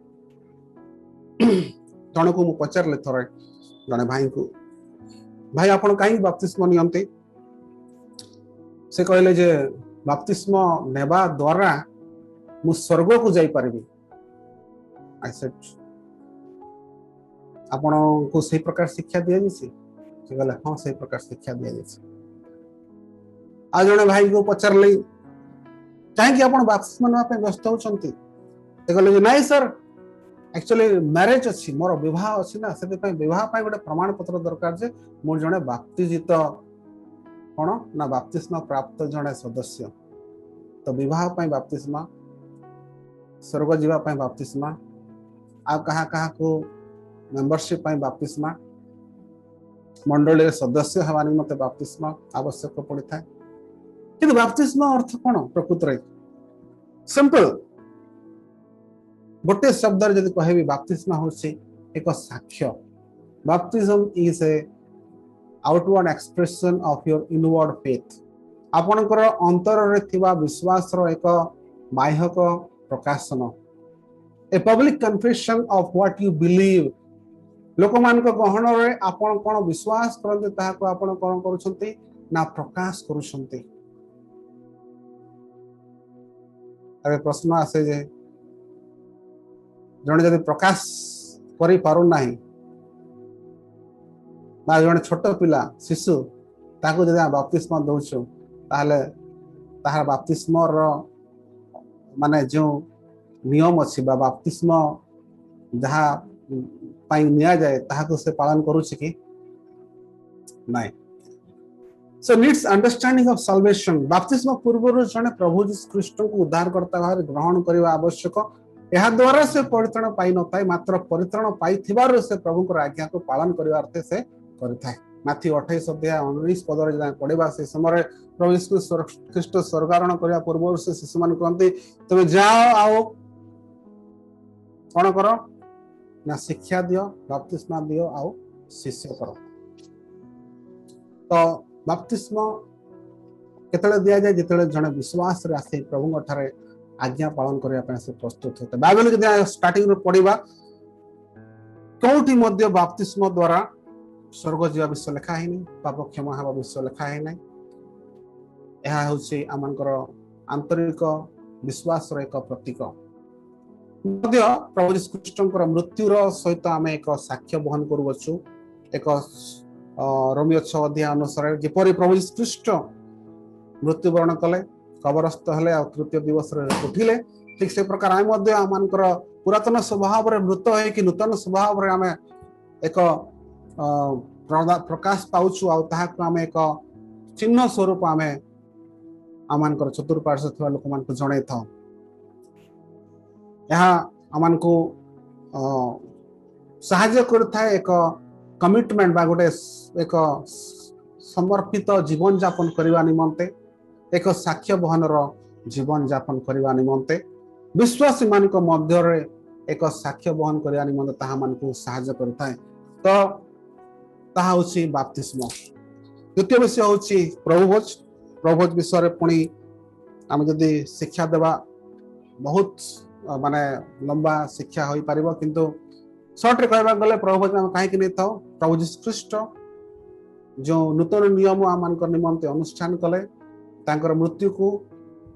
जन को पचारे थरे जड़े भाई को भाई आपण कहीं बाप्तिस्म नियंती से कहले जे बाप्तिस्म नेबा द्वारा मु स्वर्ग को जाई पारिबी। आई सेड आपण को सही प्रकार शिक्षा दिया जाइए से कहले हाँ सही प्रकार शिक्षा दिया जाइए। आ जड़े भाई को पचारे कहीं आप बाप्तिस्म नापे व्यस्त होती से कहले नाई सर एक्चुअली मैरिज अच्छी मोर विवाह अच्छी ना से विवाह गोटे प्रमाण पत्र दरकार जे मोर जड़े बाप्तिजित कौन ना बाप्तिस्मा प्राप्त जड़े सदस्य तो विवाह बाप्तिस्मा स्वर्ग जीवाई बाप्तिस्मा आ कहा कहा को मेंबरशिप बाप्तिस्मा मंडली सदस्य हवा निमंते बाप्तिस्मा आवश्यक पड़ी था। कि बाप्तिस्मा अर्थ कौन प्रकृत सिंपल गोटे शब्द जब कह बाप्तिस्मा हूँ एक साक्ष्य। Baptism is a outward expression of your inward faith. आपणकर अंतर रे थिबा विश्वास रो एक बाह्यक प्रकाशन a public confession of what you believe. लोक मान गहन रे आपण कोन विश्वास करते ताहाको आपण कोन करूछंती ना प्रकाश करूछंती। अबे प्रश्न आसे जे जड़े जब प्रकाश करी पारु नाही बा जड़े छोट पिला शिशु ताको जदि बाप्तिस्म दउछु ताहले ताहार बाप्तिस्म रो माने जो नियम अछि बा बाप्तिस्म जहा पाई निया जाए ताहाको से पालन करूछि कि नाही। सो नीड्स अंडरस्टैंडिंग ऑफ साल्वेशन। बाप्तिस्म पूर्व जड़े प्रभु यीशु ख्रीष्ट को उद्धारकर्ता भाव ग्रहण करने आवश्यक। यह द्वारा से परित्राण पाई न था मात्र परित्राण पाई से प्रभु को आज्ञा को पालन करने अर्थे से करिथाय। माथ्यू 28 अध्याय 19 पदर जहाँ पढ़ा से समय प्रभु यीशु ख्रीष्ट स्वर्गारोहण करने पूर्व से शिशु मान कहते तुम जाओ आओ कौन कर ना शिक्षा दियो बाप्तिस्मा दियो आओ शिष्य कर। तो बाप्तिस्म केतले दिया जाए जिते जड़े विश्वास रे आसे प्रभु ठारे आज्ञा पालन करने से प्रस्तुत होता है। बाइबल जब स्टार्टिंग पढ़ा कौटी मध्य बाप्तिस्म द्वारा स्वर्ग जीवा विषय लिखा है नहीं पाप क्षमा हवा विषय लिखा है नहीं। यह हूँ आमर आंतरिक विश्वास एक प्रतीक। प्रभु यीशु ख्रीष्ट मृत्युर सहित आम एक साक्ष्य बहन करुछु। एक रोमियो 6 अध्याय अनुसार जपरी प्रभु यीशु ख्रीष्ट मृत्युवरण कले कबरस्थ हेले आ तृतीय दिवस उठिले ठीक से प्रकार आम पुरातन स्वभाव रे मृत है कि नूतन स्वभाव रे आम एक प्रकाश पाउछु आ ताहाको आम एक चिन्ह स्वरूप आम आम चतुर्पार्श्व थिबा लोक मान को जणै था। यह आम को साहाय्य करता है एक कमिटमेंट बा गोटे एक समर्पित जीवन यापन करने निमंते एक साक्ष्य बहन जीवन यापन करने निमंते विश्वासी मान मध्य एक साक्ष्य बहन करने निमंते ताहा मान को साहाय्य करता है। तो ताहा होछि बाप्तिस्म। द्वितीय विषय होछि प्रभुभोज। प्रभुभोज विषय पुणी आम जदि शिक्षा देवा बहुत माने लंबा शिक्षा हो पारिबो किंतु शॉर्ट रे कहबा गले प्रभुभोज हम काहे कि नै थाओ प्रभु यीशु ख्रीष्ट जो नूतन नियम आम निमंते अनुष्ठान कले तांकर मृत्यु को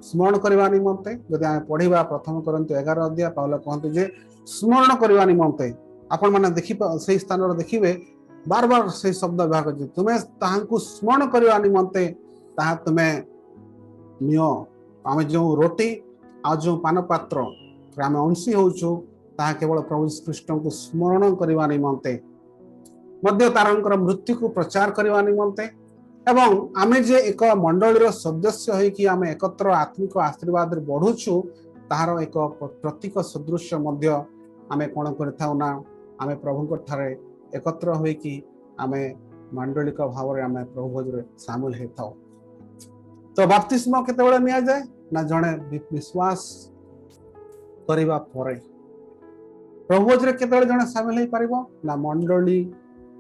स्मरण करने निमंते जदि आम पढ़ा प्रथम कोरिन्थीय 11 अध्याय पाउल कहते जे स्मरण करने निमंते आपण माने देखि से स्थान रे देखिबे बार बार से शब्द व्यवहार कर तुम्हें ताहांकु स्मरण करने निमंते ताहा तुम्हें नियो। आम जो रोटी आ जो पान पात्र आम अंशी होचु ताहा केवल प्रभु यीशु ख्रीष्ट को स्मरण करने निमंते मध्य तारंकर मृत्यु को प्रचार करने निमंते एवं आमे जे एक मंडलीर सदस्य होइकि आमे एकत्र आत्मिक आशीर्वाद बढ़ुछु ताहार एक प्रतीक सदृश मध्य आमे कोन करथाउ ना आमे प्रभु ठारे एकत्र होइकि आमे मंडलिक भाव आमे प्रभु भोजरे शामिल हेथाउ। तो बाप्तिस्म केतेबेले निया जाए ना जणे विश्वास करिबा परे। प्रभु भोजरे केतेबेले जणे शामिल हे परिबो ना मंडली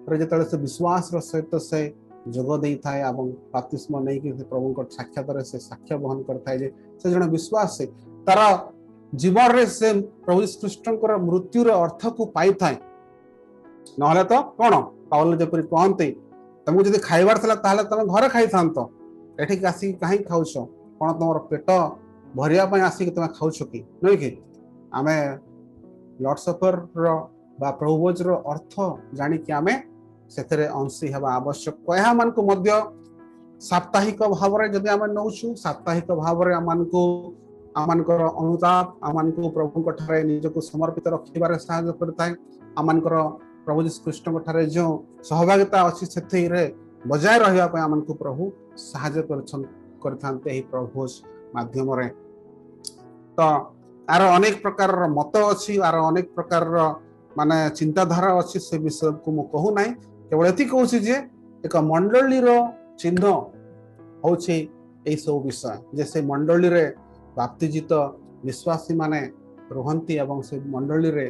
रे जेतेबेले से विश्वास रो सहित से जोग देई थाए एवं बाप्तिस्म नै कि प्रभु को साक्षात रे से साक्ष्य बहन करथाय जे से जणे विश्वास से तार जीवन रे से प्रभु कृष्णकर मृत्यु रे अर्थ को पाई थाए। नहले तो कोन पावल जेपरि कहंते तुमको जदि खाइबार थला ताहले तुम घरे खाइ थांतो एठी आसी काहे खाउछो कोन तमर पेट भरिया पय आसी तुम खाउछो कि नै कि आमे लॉर्ड सफर रो बा प्रभु भोज रो अर्थ जानि कि आमे सेतरे अंशी हेबा आवश्यक ଏହା ମାନଙ୍କୁ ମଧ୍ୟ साप्ताहिक भावरे जदि आमे नउछु साप्ताहिक भावरे आमानको आमानकर अनुताप आमानको प्रभु को ठारे निजको समर्पित रखिबारे सहायता करताय। आमानकर प्रभु यीशु कृष्ण को ठारे जो सहभागिता अछि सेथि रे बजाय रहिबा पय आमानको प्रभु सहायता करथानते एही प्रभु भोज माध्यम रे। तो आर अनेक प्रकार मत अछि आर अनेक प्रकार माने चिंताधारा अछि से विषय को मु कहू नाही केवल एति कहूछि जे एक मंडली रो चिन्ह होछि एई सब विषय जे से मंडली रे बाप्तिजित विश्वासी माने रहंती एवं से मंडली रे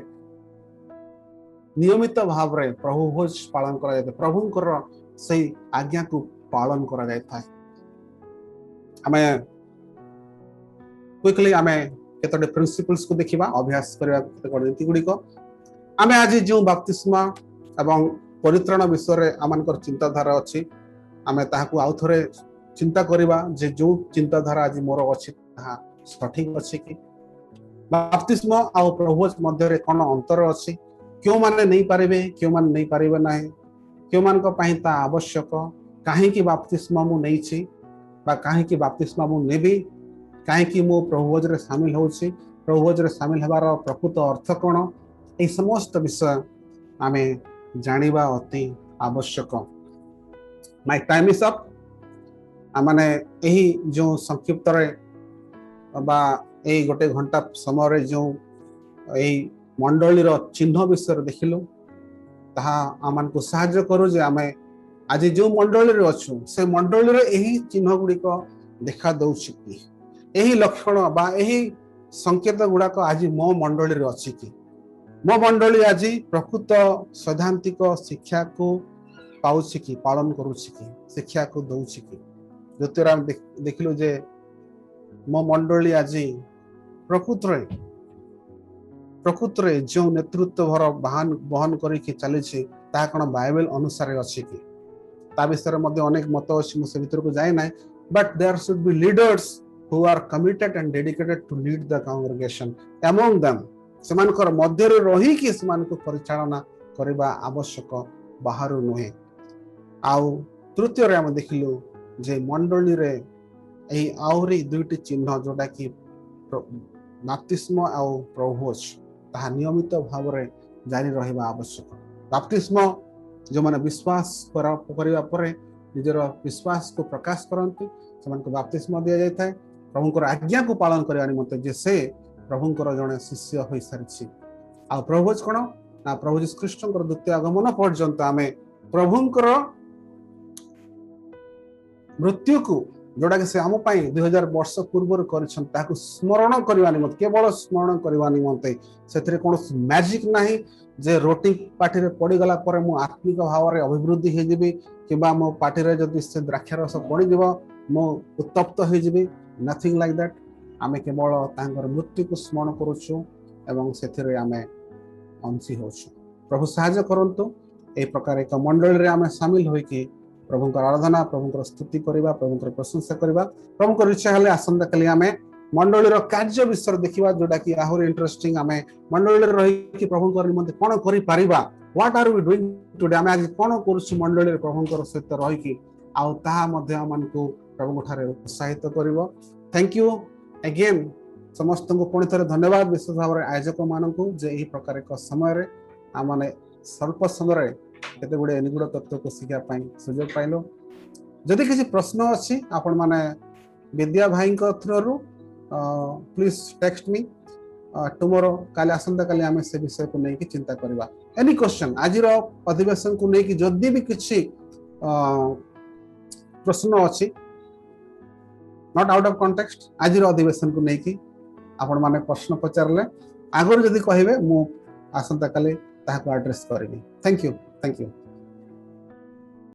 नियमित भाव रे प्रभु भोज पालन करा जाय प्रभुंकर से आज्ञा को पालन करा जाय था। हमें क्विकली हमें केतोटे प्रिंसिपल्स को देखिबा अभ्यास करबा केतोटे नीति गुडी को आमे आज जो बाप्तिस्मा एवं परित्राण विषय रे आमानकर चिंताधारा अछि आमे ताहाकू आउ थरे चिंता करिबा जे जो चिंताधारा आज मोर अछि ताहा सठिक अछि कि बाप्तिस्मा आ प्रभु भोज मध्य रे कोन अंतर अछि क्यों माने नहीं पारिबे क्यों माने नहीं पारिबे नाही क्यों मान को पाई ता आवश्यक काहे कि बाप्तिस्मा मु नै छी बा काहे कि बाप्तिस्मा मु नेबी काहे कि मु प्रभु भोज रे शामिल होछि प्रभु भोज रे शामिल हेबार प्रकृत अर्थ कोन ए समस्त विषय आमे जानिबा अति आवश्यक। माय टाइम इज अप माने एही जो संक्षिप्त रे बा ए गोटे घंटा समय रे जो ए मंडली रो चिन्ह विषय देखिलु ताहा आमान को सहायता करू जे आमे आज जो मंडली रे अछु से मंडली रे एही चिन्ह गुडी को देखा दउछि कि एही लक्षण बा एही संकेत गुडा को आज मो मंडली रे अछि कि मो मंडली आज प्रकृत सैद्धांतिक शिक्षा को पाउछि कि पालन करूछि कि शिक्षा को दउछि कि द्वितीय हम देखिलु जे मो मंडली आज प्रकृत रे जो नेतृत्व भर बहन करिकि चली ता कोन बाइबल अनुसार अछि कि ता विषय मध्ये अनेक मत अछि मु से भीतर को जाय नै but there should be leaders who are committed and dedicated to lead the congregation among them सेमानकर मध्य रे रही कि सेमान को परिचालना करबा आवश्यक बाहर नहे। आउ तृतीय रे हम देखिलु जे मंडली रे एही आउरी दुईटी चिन्ह जोटा कि बाप्तिस्म आ प्रभु भोज ताहा नियमित भाव रे जारी रहिबा आवश्यक। बाप्तिस्म जो माने विश्वास करिबा परे निजर विश्वास को प्रकाश करंती सेमानको बाप्तिस्म दिया जाय थाए प्रभुंकर आज्ञा को पालन करिया निमंते जे से प्रभुंकर जने शिष्य होई सारिछि। आ प्रभु भोज कोन ना प्रभु यीशु कृष्णकर द्वितीय आगमन पर्यंत आमे प्रभुंकर मृत्यु को जोड़ा कि से आम 2000 वर्ष पूर्व कर स्मरण करने निमंते केवल स्मरण करने निमंते से कौन मैजिक नहीं जे रोटी पार्टी रे पड़ीगला पर मु आत्मिक भाव में अभिवृद्धि होगी कि मो पार्टी रे जदि से द्राक्षारस पड़ज मु उत्तप्त होगी नथिंग लाइक दैट आमे केवल तांकर मृत्यु को स्मरण करूछु एवं से आमे अंशी होछु। प्रभु साहाय्य करंतु ए प्रकार एक मंडली रे आमे शामिल होई कि प्रभुंकर आराधना प्रभुंकर स्तुति करबा प्रभुंकर प्रशंसा करबा प्रभुंकर इच्छा हेले आसंता काली आमे मंडलीर कार्य विषय देखिबा जोटा कि आहुर इंटरेस्टिंग आमे मंडली रही कि प्रभुंकर निमंते कोन करि परिबा what are we doing today आमे आज कोन करूछु मंडली प्रभुंकर सहित रही कि आ ताहा मध्ये हमनको प्रभु ठारे उत्साहित करिवो। थैंक यू अगेन समस्त को पुणी थे धन्यवाद विशेष भाव में आयोजक मानक जे यही प्रकार एक समय आम स्वल्प समय केते गुड़े निगूढ़ तत्व को शिखापी सुजोग पाइल जदि किसी प्रश्न अच्छी आपण माने विद्या भाई through please text me tomorrow काले आसंता काले आमे से विषय को नहीं कि चिंता करबा एनी क्वेश्चन आज अधिवेशन को नहीं कि जदि भी किसी प्रश्न अच्छी नॉट आउट ऑफ कॉन्टेक्स्ट आज अधिवेशन को नहीं कि आपण माने प्रश्न पचारले आगर जदि कहबे मु आसंता काले ताहाको एड्रेस करबी थैंक यू